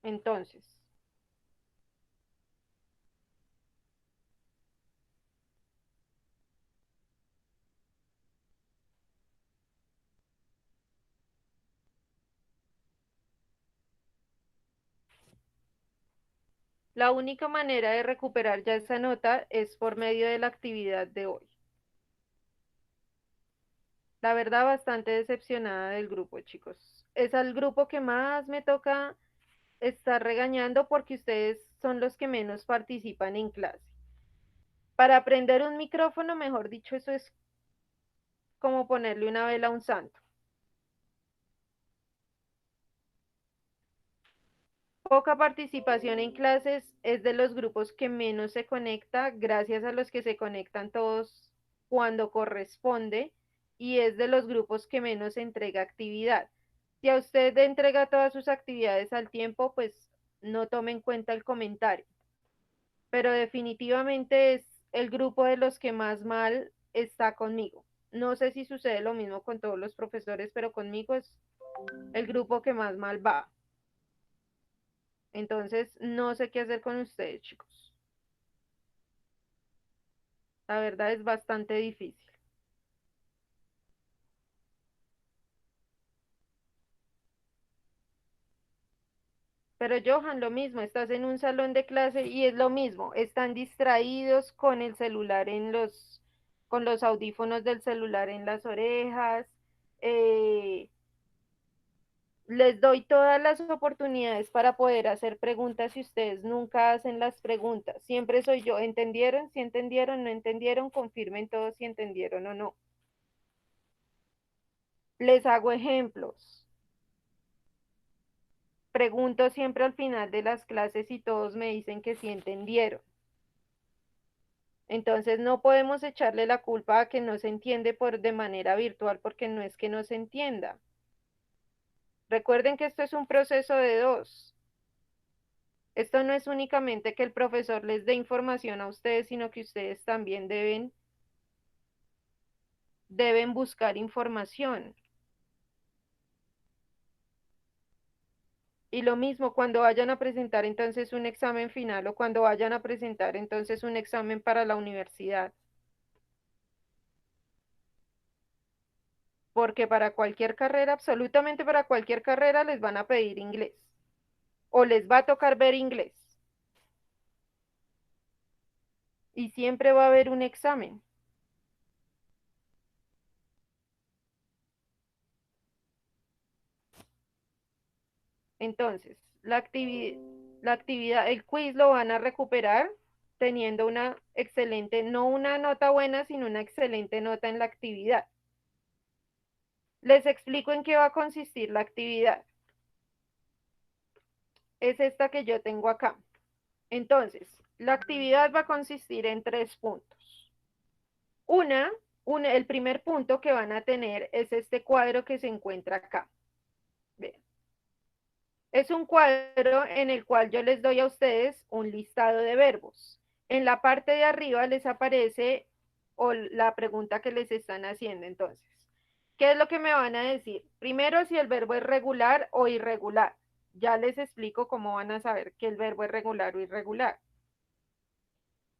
Entonces, la única manera de recuperar ya esa nota es por medio de la actividad de hoy. La verdad, bastante decepcionada del grupo, chicos. Es al grupo que más me toca estar regañando porque ustedes son los que menos participan en clase. Para aprender un micrófono, mejor dicho, eso es como ponerle una vela a un santo. Poca participación en clases es de los grupos que menos se conecta, gracias a los que se conectan todos cuando corresponde, y es de los grupos que menos entrega actividad. Si a usted entrega todas sus actividades al tiempo, pues no tome en cuenta el comentario. Pero definitivamente es el grupo de los que más mal está conmigo. No sé si sucede lo mismo con todos los profesores, pero conmigo es el grupo que más mal va. Entonces, no sé qué hacer con ustedes, chicos. La verdad es bastante difícil. Pero Johan, lo mismo, estás en un salón de clase y es lo mismo, están distraídos con el celular con los audífonos del celular en las orejas, eh, les doy todas las oportunidades para poder hacer preguntas y ustedes nunca hacen las preguntas. Siempre soy yo. ¿Entendieron? Si entendieron, no entendieron, confirmen todos si entendieron o no. Les hago ejemplos. Pregunto siempre al final de las clases y todos me dicen que sí entendieron. Entonces no podemos echarle la culpa a que no se entiende de manera virtual porque no es que no se entienda. Recuerden que esto es un proceso de dos. Esto no es únicamente que el profesor les dé información a ustedes, sino que ustedes también deben buscar información. Y lo mismo cuando vayan a presentar entonces un examen final o cuando vayan a presentar entonces un examen para la universidad. Porque para cualquier carrera, absolutamente para cualquier carrera, les van a pedir inglés. O les va a tocar ver inglés. Y siempre va a haber un examen. Entonces, la actividad, el quiz lo van a recuperar teniendo una excelente, no una nota buena, sino una excelente nota en la actividad. Les explico en qué va a consistir la actividad. Es esta que yo tengo acá. Entonces, la actividad va a consistir en 3 puntos. El primer punto que van a tener es este cuadro que se encuentra acá. Vean. Es un cuadro en el cual yo les doy a ustedes un listado de verbos. En la parte de arriba les aparece la pregunta que les están haciendo. Entonces, ¿qué es lo que me van a decir? Primero, si el verbo es regular o irregular. Ya les explico cómo van a saber que el verbo es regular o irregular.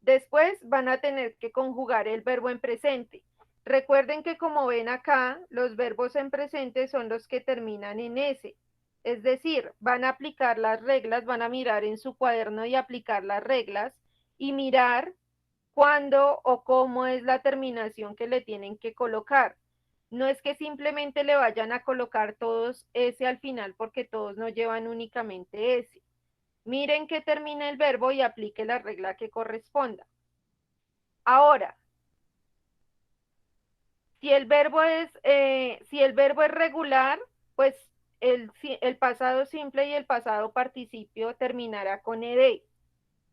Después van a tener que conjugar el verbo en presente. Recuerden que como ven acá, los verbos en presente son los que terminan en S. Es decir, van a aplicar las reglas, van a mirar en su cuaderno y aplicar las reglas y mirar cuándo o cómo es la terminación que le tienen que colocar. No es que simplemente le vayan a colocar todos S al final porque todos no llevan únicamente S. Miren que termina el verbo y aplique la regla que corresponda. Ahora, si el verbo es regular, pues el pasado simple y el pasado participio terminará con ed.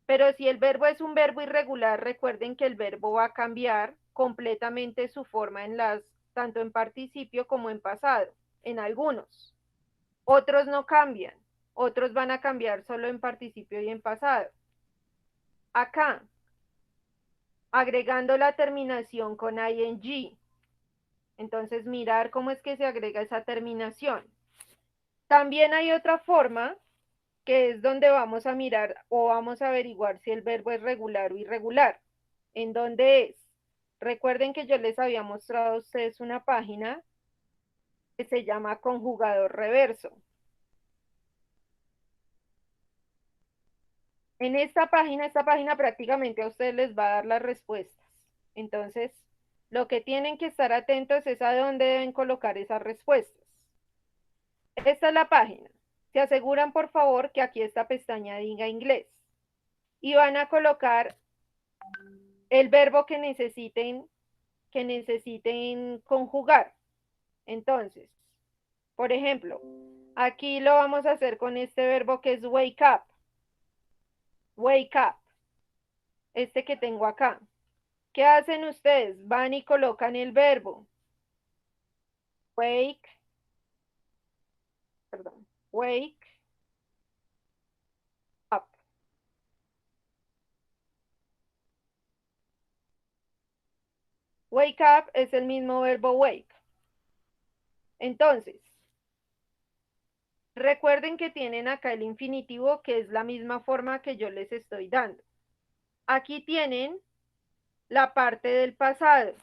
Pero si el verbo es un verbo irregular, recuerden que el verbo va a cambiar completamente su forma tanto en participio como en pasado, en algunos. Otros no cambian, otros van a cambiar solo en participio y en pasado. Acá, agregando la terminación con ing. Entonces, mirar cómo es que se agrega esa terminación. También hay otra forma, que es donde vamos a mirar o vamos a averiguar si el verbo es regular o irregular. ¿En dónde es? Recuerden que yo les había mostrado a ustedes una página que se llama conjugador reverso. En esta página prácticamente a ustedes les va a dar las respuestas. Entonces, lo que tienen que estar atentos es a dónde deben colocar esas respuestas. Esta es la página. Se aseguran, por favor, que aquí esta pestaña diga inglés. Y van a colocar el verbo que necesiten conjugar. Entonces, por ejemplo, aquí lo vamos a hacer con este verbo que es wake up. Wake up. Este que tengo acá. ¿Qué hacen ustedes? Van y colocan el verbo. Wake. Perdón. Wake up. Wake up es el mismo verbo wake. Entonces, recuerden que tienen acá el infinitivo, que es la misma forma que yo les estoy dando. Aquí tienen la parte del pasado,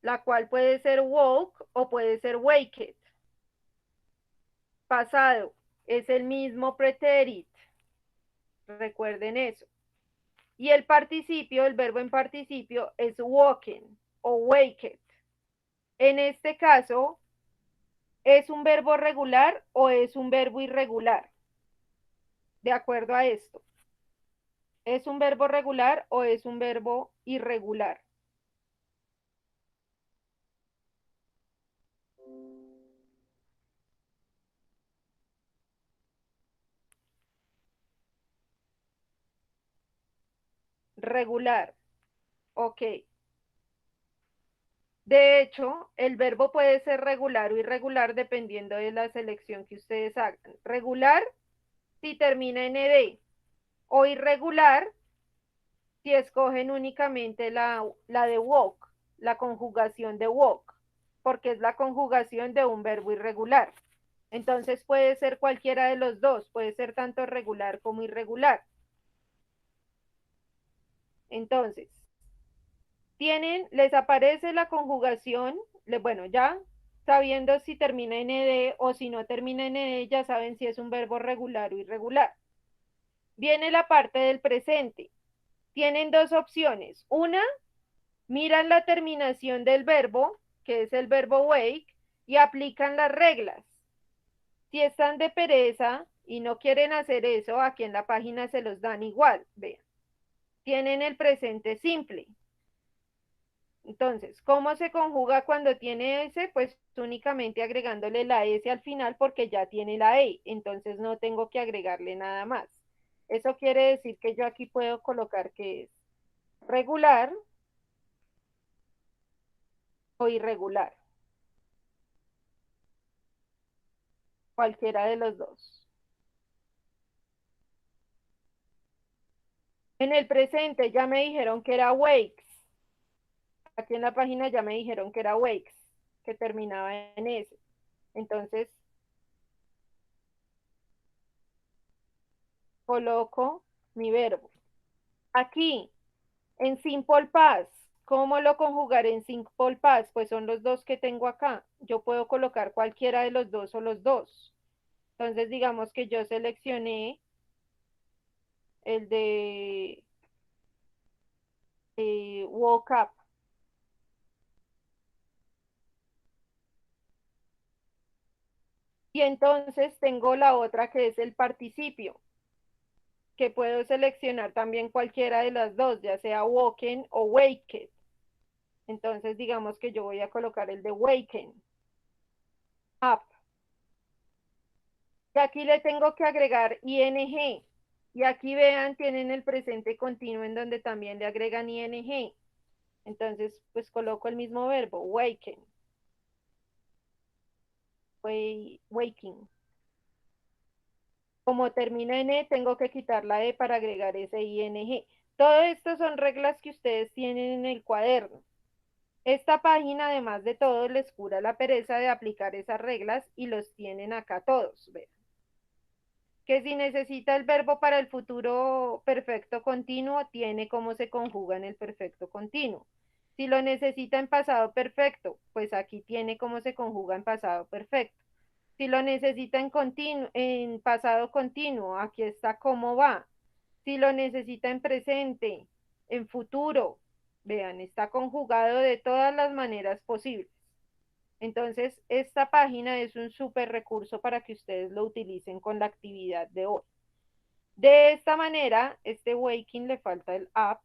la cual puede ser woke o puede ser waked. Pasado es el mismo pretérito. Recuerden eso. Y el participio, el verbo en participio, es woken o waked. En este caso, ¿es un verbo regular o es un verbo irregular? De acuerdo a esto. ¿Es un verbo regular o es un verbo irregular? Regular. Ok. De hecho, el verbo puede ser regular o irregular dependiendo de la selección que ustedes hagan. Regular si termina en ed o irregular si escogen únicamente la de walk, la conjugación de walk, porque es la conjugación de un verbo irregular. Entonces puede ser cualquiera de los dos, puede ser tanto regular como irregular. Entonces, les aparece la conjugación, bueno, ya sabiendo si termina en ed o si no termina en ed, ya saben si es un verbo regular o irregular. Viene la parte del presente. Tienen dos opciones. Una, miran la terminación del verbo, que es el verbo wake, y aplican las reglas. Si están de pereza y no quieren hacer eso, aquí en la página se los dan igual. Vean. Tienen el presente simple. Entonces, ¿cómo se conjuga cuando tiene S? Pues únicamente agregándole la S al final porque ya tiene la E, entonces no tengo que agregarle nada más. Eso quiere decir que yo aquí puedo colocar que es regular o irregular, cualquiera de los dos. En el presente ya me dijeron que era wakes. Aquí en la página ya me dijeron que era wakes, que terminaba en S. Entonces, coloco mi verbo. Aquí, en simple past, ¿cómo lo conjugaré en simple past? Pues son los dos que tengo acá. Yo puedo colocar cualquiera de los dos o los dos. Entonces, digamos que yo seleccioné el de woke up. Y entonces tengo la otra que es el participio, que puedo seleccionar también cualquiera de las dos, ya sea woken o waked. Entonces digamos que yo voy a colocar el de waken, up. Y aquí le tengo que agregar ing. Y aquí vean, tienen el presente continuo en donde también le agregan ing. Entonces, pues coloco el mismo verbo, waken, waking. Como termina en E, tengo que quitar la E para agregar ese ing. Todo esto son reglas que ustedes tienen en el cuaderno. Esta página, además de todo, les cura la pereza de aplicar esas reglas y los tienen acá todos. Vean. Que si necesita el verbo para el futuro perfecto continuo, tiene cómo se conjuga en el perfecto continuo. Si lo necesita en pasado perfecto, pues aquí tiene cómo se conjuga en pasado perfecto. Si lo necesita en pasado continuo, aquí está cómo va. Si lo necesita en presente, en futuro, vean, está conjugado de todas las maneras posibles. Entonces, esta página es un súper recurso para que ustedes lo utilicen con la actividad de hoy. De esta manera, este waking le falta el up.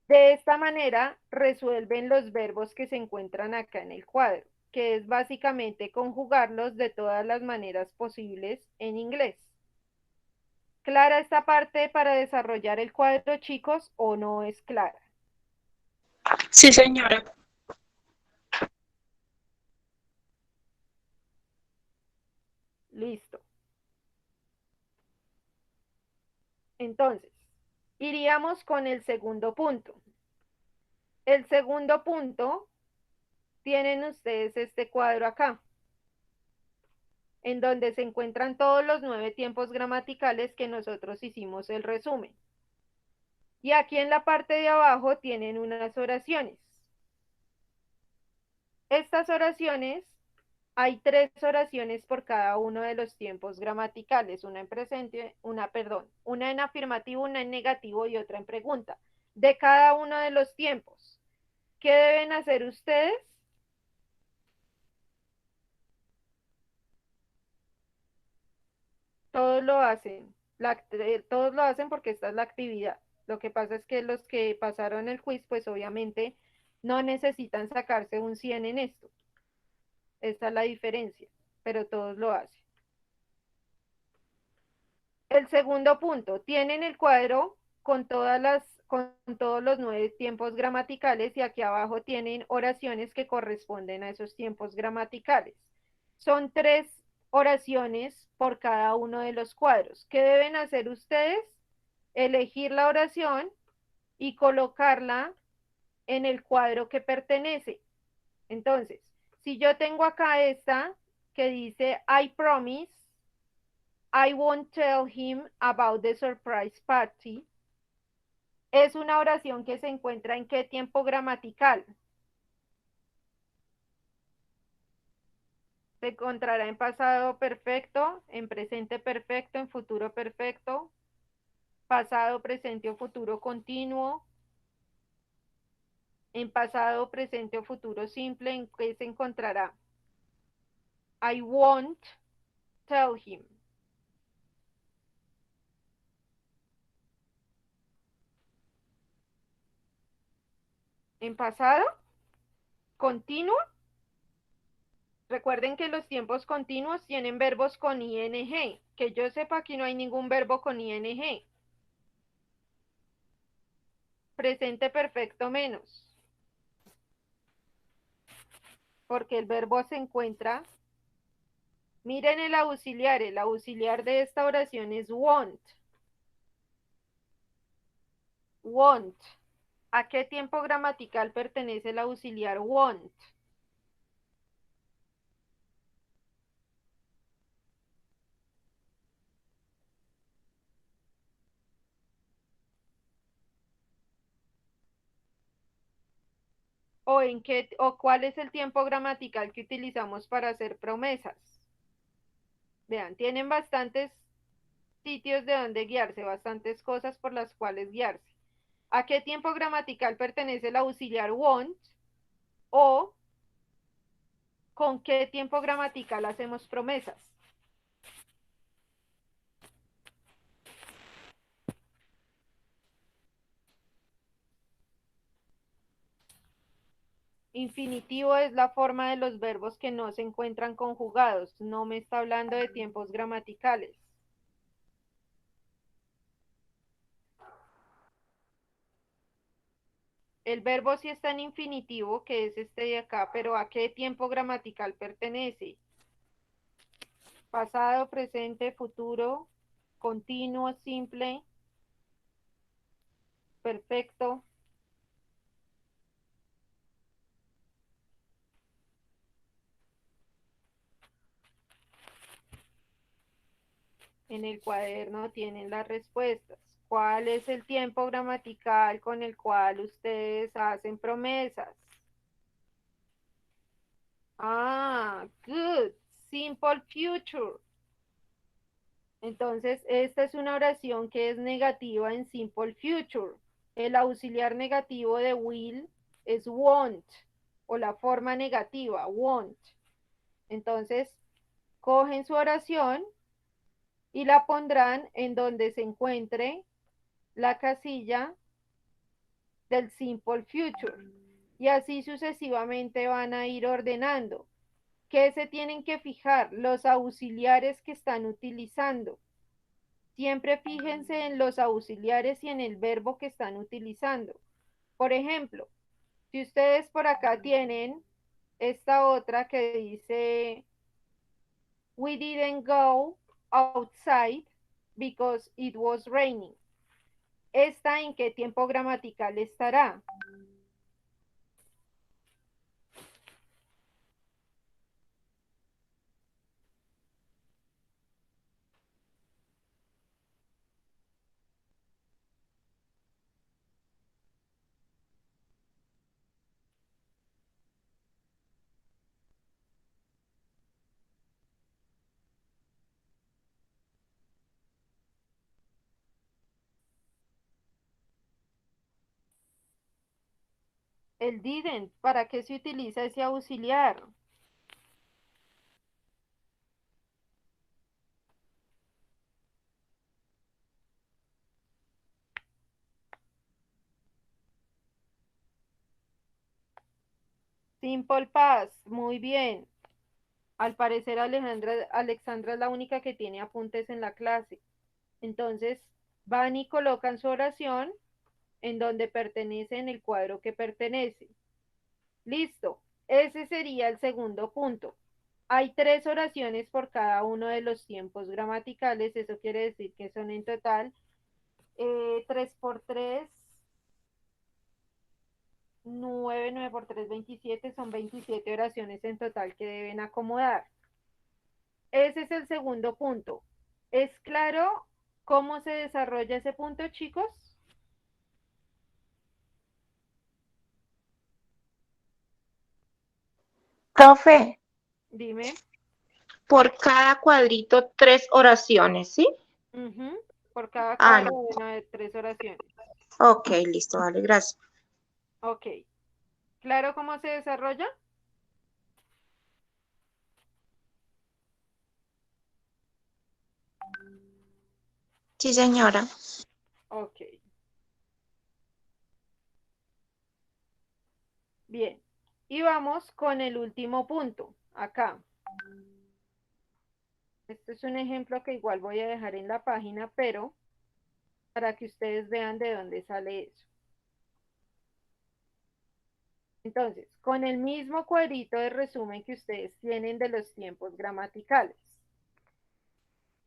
De esta manera, resuelven los verbos que se encuentran acá en el cuadro, que es básicamente conjugarlos de todas las maneras posibles en inglés. ¿Clara esta parte para desarrollar el cuadro, chicos, o no es clara? Sí, señora. Listo. Entonces, iríamos con el segundo punto. El segundo punto, tienen ustedes este cuadro acá, en donde se encuentran todos los 9 tiempos gramaticales que nosotros hicimos el resumen. Y aquí en la parte de abajo tienen unas oraciones. Estas oraciones, hay 3 oraciones por cada uno de los tiempos gramaticales, una en presente, una en afirmativo, una en negativo y otra en pregunta, de cada uno de los tiempos. ¿Qué deben hacer ustedes? Todos lo hacen, todos lo hacen porque esta es la actividad. Lo que pasa es que los que pasaron el quiz, pues obviamente no necesitan sacarse un 100 en esto. Esta es la diferencia, pero todos lo hacen. El segundo punto, tienen el cuadro con todos los 9 tiempos gramaticales y aquí abajo tienen oraciones que corresponden a esos tiempos gramaticales. Son 3 oraciones por cada uno de los cuadros. ¿Qué deben hacer ustedes? Elegir la oración y colocarla en el cuadro que pertenece. Entonces, si yo tengo acá esta que dice I promise I won't tell him about the surprise party, es una oración que se encuentra en qué tiempo gramatical. Se encontrará en pasado perfecto, en presente perfecto, en futuro perfecto, pasado, presente o futuro continuo, en pasado, presente o futuro simple, ¿en qué se encontrará? I won't tell him. En pasado, continuo. Recuerden que los tiempos continuos tienen verbos con ing. Que yo sepa, aquí no hay ningún verbo con ing. Presente perfecto menos. Porque el verbo se encuentra. Miren el auxiliar de esta oración es won't. Won't. ¿A qué tiempo gramatical pertenece el auxiliar won't? ¿O cuál es el tiempo gramatical que utilizamos para hacer promesas? Vean, tienen bastantes sitios de donde guiarse, bastantes cosas por las cuales guiarse. ¿A qué tiempo gramatical pertenece el auxiliar want? O ¿con qué tiempo gramatical hacemos promesas? Infinitivo es la forma de los verbos que no se encuentran conjugados. No me está hablando de tiempos gramaticales. El verbo sí está en infinitivo, que es este de acá, pero ¿a qué tiempo gramatical pertenece? Pasado, presente, futuro, continuo, simple, perfecto. En el cuaderno tienen las respuestas. ¿Cuál es el tiempo gramatical con el cual ustedes hacen promesas? Ah, good. Simple future. Entonces, esta es una oración que es negativa en simple future. El auxiliar negativo de will es won't, o la forma negativa, won't. Entonces, cogen su oración y la pondrán en donde se encuentre la casilla del simple future. Y así sucesivamente van a ir ordenando. ¿Qué se tienen que fijar? Los auxiliares que están utilizando. Siempre fíjense en los auxiliares y en el verbo que están utilizando. Por ejemplo, si ustedes por acá tienen esta otra que dice, we didn't go outside because it was raining. ¿Esta en qué tiempo gramatical estará? El didn't. ¿Para qué se utiliza ese auxiliar? Simple past. Muy bien. Al parecer Alexandra es la única que tiene apuntes en la clase. Entonces, van y colocan su oración en donde pertenece, en el cuadro que pertenece. Listo. Ese sería el segundo punto. Hay 3 oraciones por cada uno de los tiempos gramaticales. Eso quiere decir que son en total 3 por 3, 9 por 3, 27. Son 27 oraciones en total que deben acomodar. Ese es el segundo punto. ¿Es claro cómo se desarrolla ese punto, chicos? Profe, Dime. por cada cuadrito 3 oraciones, ¿sí? Por cada Ah, cuadro no. deben haber 3 oraciones. Ok, listo, vale, gracias. Ok. ¿Claro cómo se desarrolla? Sí, señora. Ok. Bien. Y vamos con el último punto. Acá. Este es un ejemplo que igual voy a dejar en la página, pero para que ustedes vean de dónde sale eso. Entonces, con el mismo cuadrito de resumen que ustedes tienen de los tiempos gramaticales,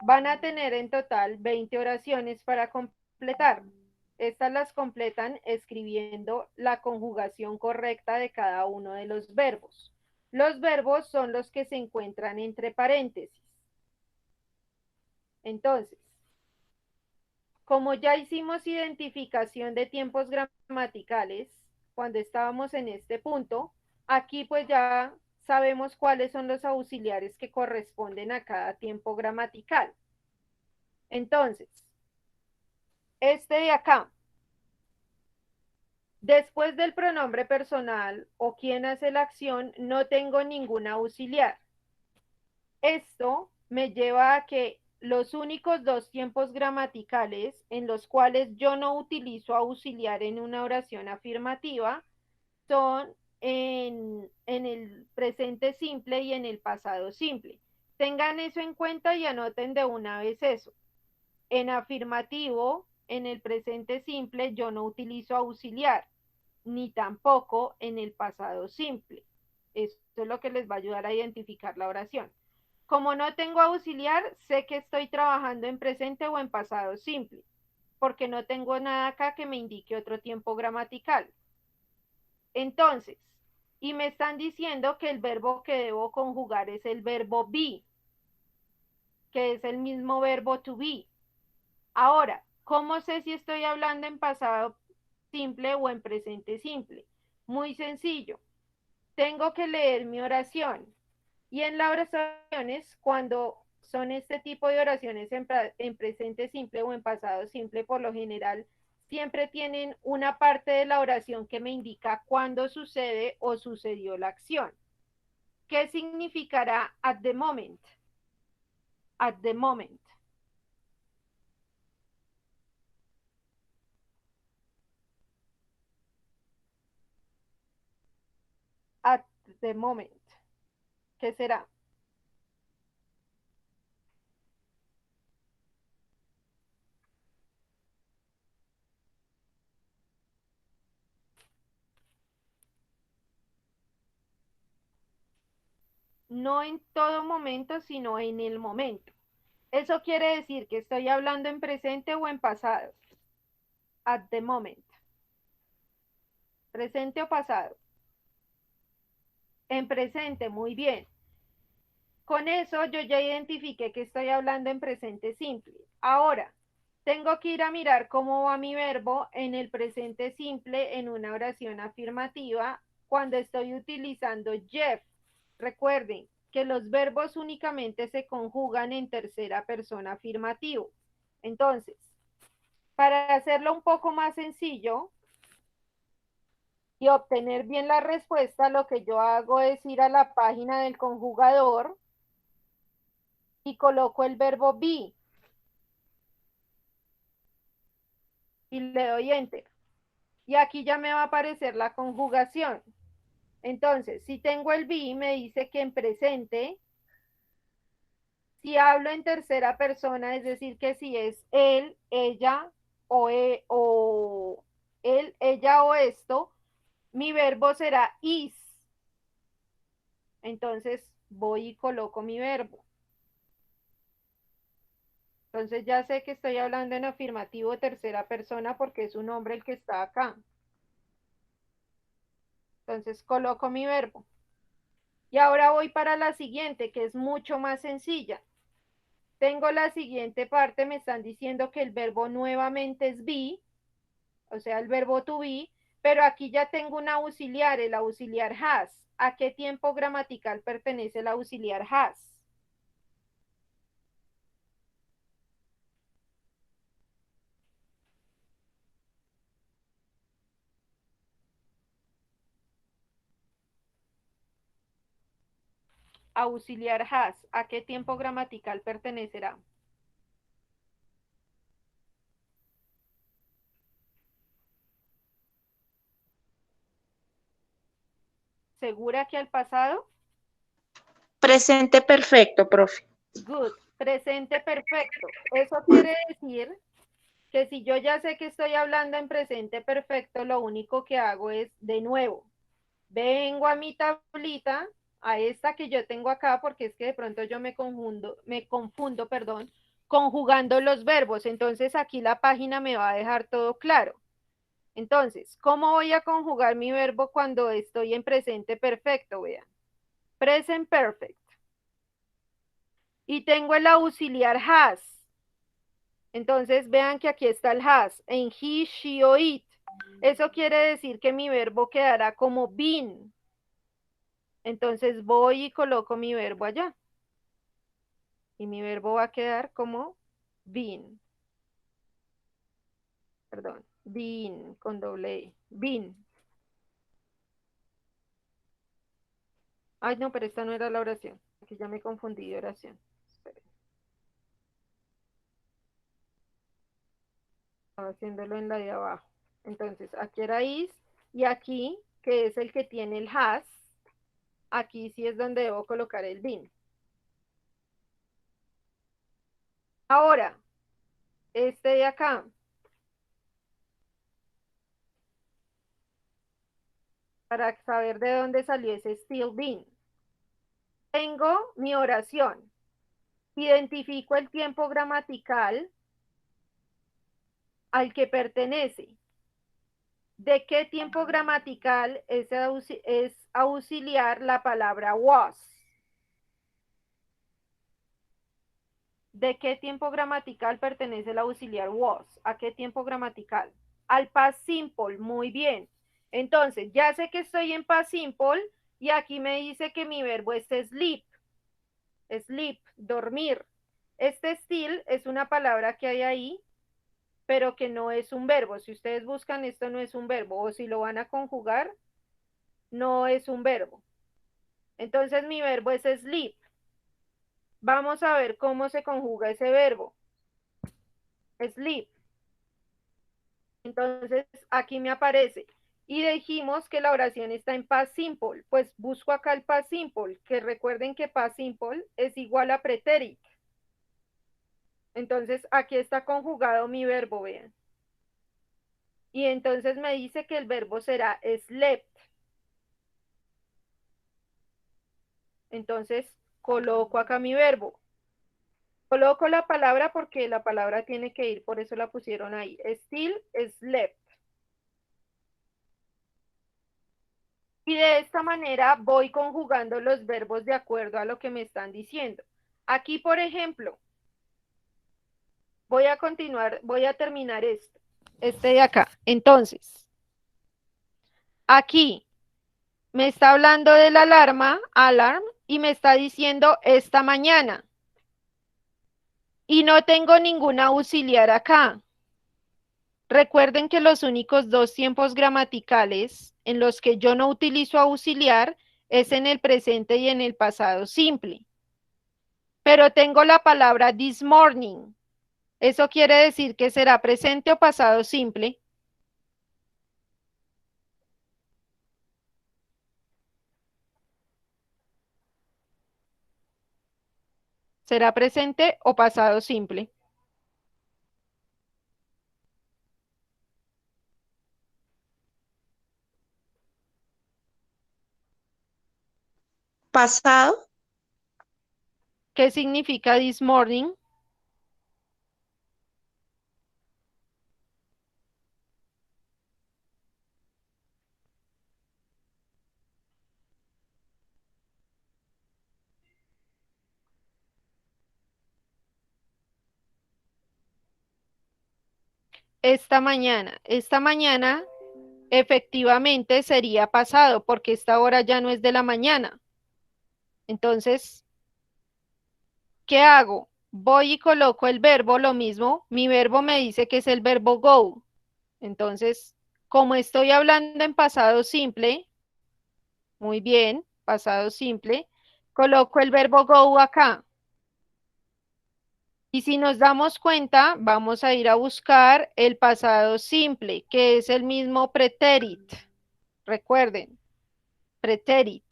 van a tener en total 20 oraciones para completar. Estas las completan escribiendo la conjugación correcta de cada uno de los verbos. Los verbos son los que se encuentran entre paréntesis. Entonces, como ya hicimos identificación de tiempos gramaticales cuando estábamos en este punto, aquí pues ya sabemos cuáles son los auxiliares que corresponden a cada tiempo gramatical. Entonces, este de acá, Después del pronombre personal o quien hace la acción, no tengo ningún auxiliar. Esto me lleva a que los únicos dos tiempos gramaticales en los cuales yo no utilizo auxiliar en una oración afirmativa son en el presente simple y en el pasado simple. Tengan eso en cuenta y anoten de una vez eso. En afirmativo, en el presente simple, yo no utilizo auxiliar, ni tampoco en el pasado simple. Esto es lo que les va a ayudar a identificar la oración. Como no tengo auxiliar, sé que estoy trabajando en presente o en pasado simple, porque no tengo nada acá que me indique otro tiempo gramatical. Entonces, y me están diciendo que el verbo que debo conjugar es el verbo be, que es el mismo verbo to be. Ahora, ¿cómo sé si estoy hablando en pasado simple o en presente simple? Muy sencillo. Tengo que leer mi oración. Y en las oraciones, cuando son este tipo de oraciones en presente simple o en pasado simple, por lo general, siempre tienen una parte de la oración que me indica cuándo sucede o sucedió la acción. ¿Qué significará at the moment? At the moment. At the moment. ¿Qué será? No en todo momento, sino en el momento. Eso quiere decir que estoy hablando en presente o en pasado. At the moment. Presente o pasado. En presente, muy bien. Con eso yo ya identifiqué que estoy hablando en presente simple. Ahora, tengo que ir a mirar cómo va mi verbo en el presente simple en una oración afirmativa cuando estoy utilizando Jeff. Recuerden que los verbos únicamente se conjugan en tercera persona afirmativo. Entonces, para hacerlo un poco más sencillo y obtener bien la respuesta, lo que yo hago es ir a la página del conjugador y coloco el verbo be y le doy enter. Y aquí ya me va a aparecer la conjugación. Entonces, si tengo el be, me dice que en presente, si hablo en tercera persona, es decir, que si es él, ella o él, ella o esto, mi verbo será is. Entonces, voy y coloco mi verbo. Entonces ya sé que estoy hablando en afirmativo tercera persona porque es un hombre el que está acá. Entonces coloco mi verbo. Y ahora voy para la siguiente, que es mucho más sencilla. Tengo la siguiente parte, me están diciendo que el verbo nuevamente es be, o sea, el verbo to be, pero aquí ya tengo un auxiliar, el auxiliar has. ¿A qué tiempo gramatical pertenece el auxiliar has? Auxiliar has, ¿a qué tiempo gramatical pertenecerá? ¿Segura que al pasado? Presente perfecto, profe. Good, presente perfecto. Eso quiere decir que si yo ya sé que estoy hablando en presente perfecto, lo único que hago es, de nuevo, vengo a mi tablita, a esta que yo tengo acá, porque es que de pronto yo me confundo, perdón, conjugando los verbos. Entonces aquí la página me va a dejar todo claro. Entonces, ¿cómo voy a conjugar mi verbo cuando estoy en presente perfecto? Vean, present perfect. Y tengo el auxiliar has. Entonces vean que aquí está el has, en he, she o it. Eso quiere decir que mi verbo quedará como been. Entonces voy y coloco mi verbo allá. Y mi verbo va a quedar como been. Perdón, Been, con doble E. Been. Ay, no, pero esta no era la oración. Aquí ya me confundí de oración. Esperen. Estaba haciéndolo en la de abajo. Entonces, aquí era is y aquí, que es el que tiene el has, aquí sí es donde debo colocar el been. Ahora, este de acá. Para saber de dónde salió ese still been. Tengo mi oración. Identifico el tiempo gramatical al que pertenece. ¿De qué tiempo gramatical es auxiliar la palabra was? ¿De qué tiempo gramatical pertenece el auxiliar was? ¿A qué tiempo gramatical? Al past simple, muy bien. Entonces, ya sé que estoy en past simple y aquí me dice que mi verbo es sleep. Sleep, dormir. Este still es una palabra que hay ahí, pero que no es un verbo. Si ustedes buscan, esto no es un verbo, o si lo van a conjugar, no es un verbo. Entonces mi verbo es sleep. Vamos a ver cómo se conjuga ese verbo. Sleep. Entonces aquí me aparece. Y dijimos que la oración está en past simple. Pues busco acá el past simple, que recuerden que past simple es igual a preterit. Entonces aquí está conjugado mi verbo, vean. Y entonces me dice que el verbo será slept. Entonces coloco acá mi verbo. Coloco la palabra porque la palabra tiene que ir, por eso la pusieron ahí. Still, slept. Y de esta manera voy conjugando los verbos de acuerdo a lo que me están diciendo. Aquí, por ejemplo, voy a continuar, voy a terminar esto. Este de acá. Entonces, aquí me está hablando de la alarma, alarm, y me está diciendo esta mañana. Y no tengo ningún auxiliar acá. Recuerden que los únicos dos tiempos gramaticales en los que yo no utilizo auxiliar es en el presente y en el pasado simple. Pero tengo la palabra this morning. Eso quiere decir que será presente o pasado simple. Será presente o pasado simple. Pasado, ¿Qué significa this morning? Esta mañana. Esta mañana efectivamente sería pasado porque esta hora ya no es de la mañana. Entonces, ¿qué hago? Voy y coloco el verbo, lo mismo. Mi verbo me dice que es el verbo go. Entonces, como estoy hablando en pasado simple, muy bien, pasado simple, coloco el verbo go acá. Y si nos damos cuenta, vamos a ir a buscar el pasado simple, que es el mismo preterit. Recuerden, preterit.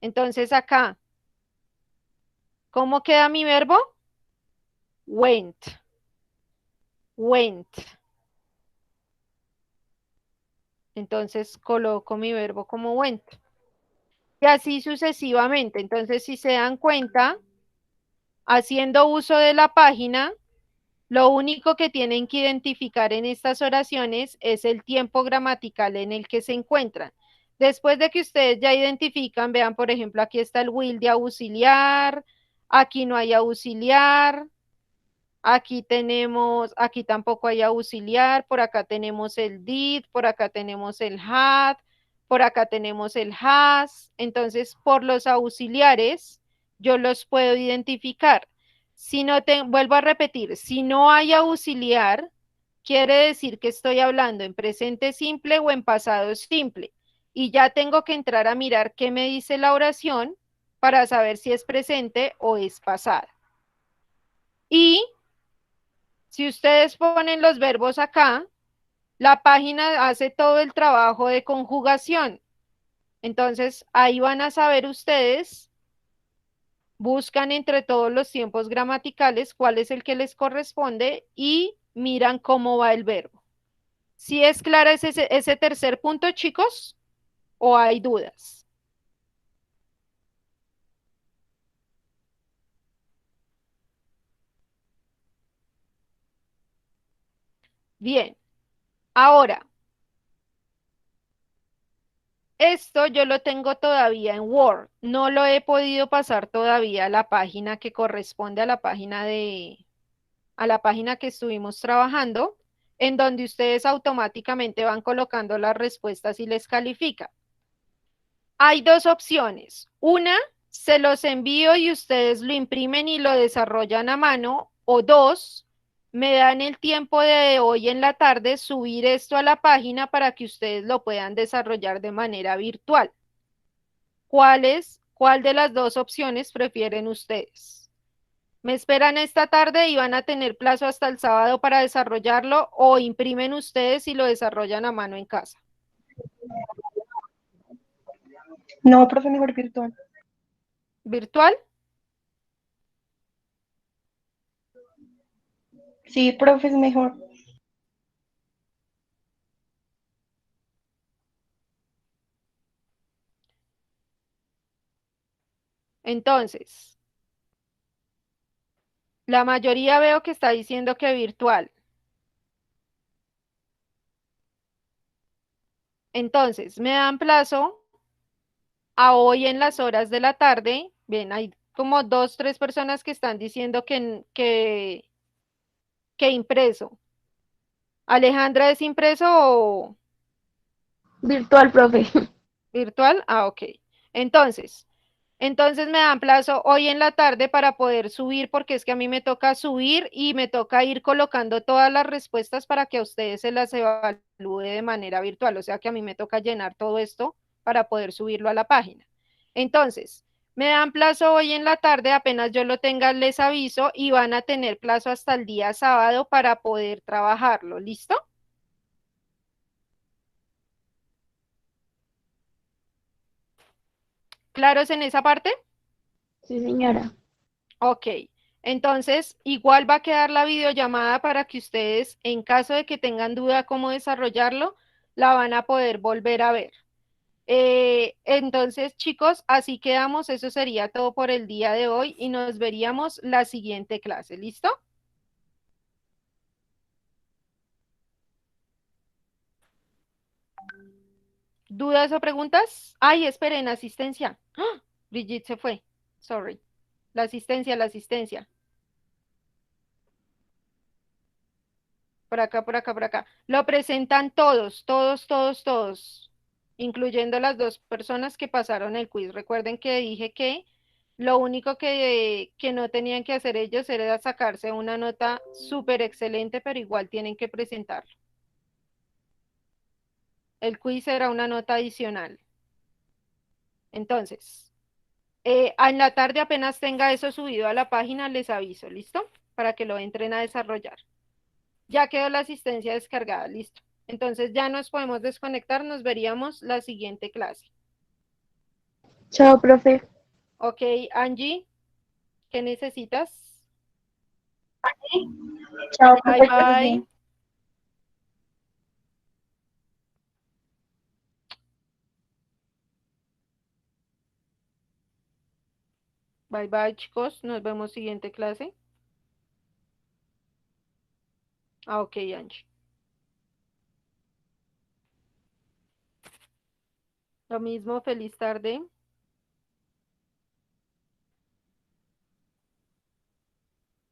Entonces acá, ¿cómo queda mi verbo? Went. Went. Entonces coloco mi verbo como went. Y así sucesivamente. Entonces, si se dan cuenta, haciendo uso de la página, lo único que tienen que identificar en estas oraciones es el tiempo gramatical en el que se encuentran. Después de que ustedes ya identifican, vean, por ejemplo, aquí está el will de auxiliar, aquí no hay auxiliar, aquí tenemos, aquí tampoco hay auxiliar, por acá tenemos el did, por acá tenemos el had, por acá tenemos el has. Entonces, por los auxiliares, yo los puedo identificar. Si no vuelvo a repetir, si no hay auxiliar, quiere decir que estoy hablando en presente simple o en pasado simple. Y ya tengo que entrar a mirar qué me dice la oración para saber si es presente o es pasada. Y si ustedes ponen los verbos acá, la página hace todo el trabajo de conjugación. Entonces, ahí van a saber ustedes, buscan entre todos los tiempos gramaticales cuál es el que les corresponde y miran cómo va el verbo. ¿Sí es clara ese tercer punto, chicos? ¿O hay dudas? Bien, ahora, esto yo lo tengo todavía en Word. No lo he podido pasar todavía a la página que corresponde a la página que estuvimos trabajando, en donde ustedes automáticamente van colocando las respuestas y les califica. Hay dos opciones. Una, se los envío y ustedes lo imprimen y lo desarrollan a mano. O dos, me dan el tiempo de hoy en la tarde subir esto a la página para que ustedes lo puedan desarrollar de manera virtual. ¿Cuál de las dos opciones prefieren ustedes? ¿Me esperan esta tarde y van a tener plazo hasta el sábado para desarrollarlo o imprimen ustedes y lo desarrollan a mano en casa? No, profe, mejor virtual. ¿Virtual? Sí, profe, es mejor. Entonces, la mayoría veo que está diciendo que virtual. Entonces, me dan plazo a hoy en las horas de la tarde. Ven, hay como 2, 3 personas que están diciendo que impreso. ¿Alejandra es impreso o Virtual, profe. virtual? Ah, ok. Entonces me dan plazo hoy en la tarde para poder subir, porque es que a mí me toca subir y me toca ir colocando todas las respuestas para que a ustedes se las evalúe de manera virtual. O sea que a mí me toca llenar todo esto para poder subirlo a la página. Entonces, me dan plazo hoy en la tarde, apenas yo lo tenga les aviso y van a tener plazo hasta el día sábado para poder trabajarlo. ¿Listo? ¿Claros en esa parte? Sí, señora. Ok, entonces igual va a quedar la videollamada para que ustedes, en caso de que tengan duda cómo desarrollarlo, la van a poder volver a ver. Entonces, chicos, así quedamos. Eso sería todo por el día de hoy y nos veríamos la siguiente clase. ¿Listo? ¿Dudas o preguntas? Ay, esperen, asistencia. ¡Ah! Brigitte se fue. Sorry. La asistencia, la asistencia. Por acá, por acá, por acá. Lo presentan todos, todos, todos, todos, incluyendo las 2 personas que pasaron el quiz. Recuerden que dije que lo único que no tenían que hacer ellos era sacarse una nota súper excelente, pero igual tienen que presentarlo. El quiz era una nota adicional. Entonces, en la tarde apenas tenga eso subido a la página, les aviso, ¿listo? Para que lo entren a desarrollar. Ya quedó la asistencia descargada, listo. Entonces ya nos podemos desconectar, nos veríamos la siguiente clase. Chao, profe. Ok, Angie, ¿qué necesitas? Chao, Bye, profe. bye. Bye, bye, chicos. Nos vemos siguiente clase. Ah, ok, Angie. Lo mismo, feliz tarde.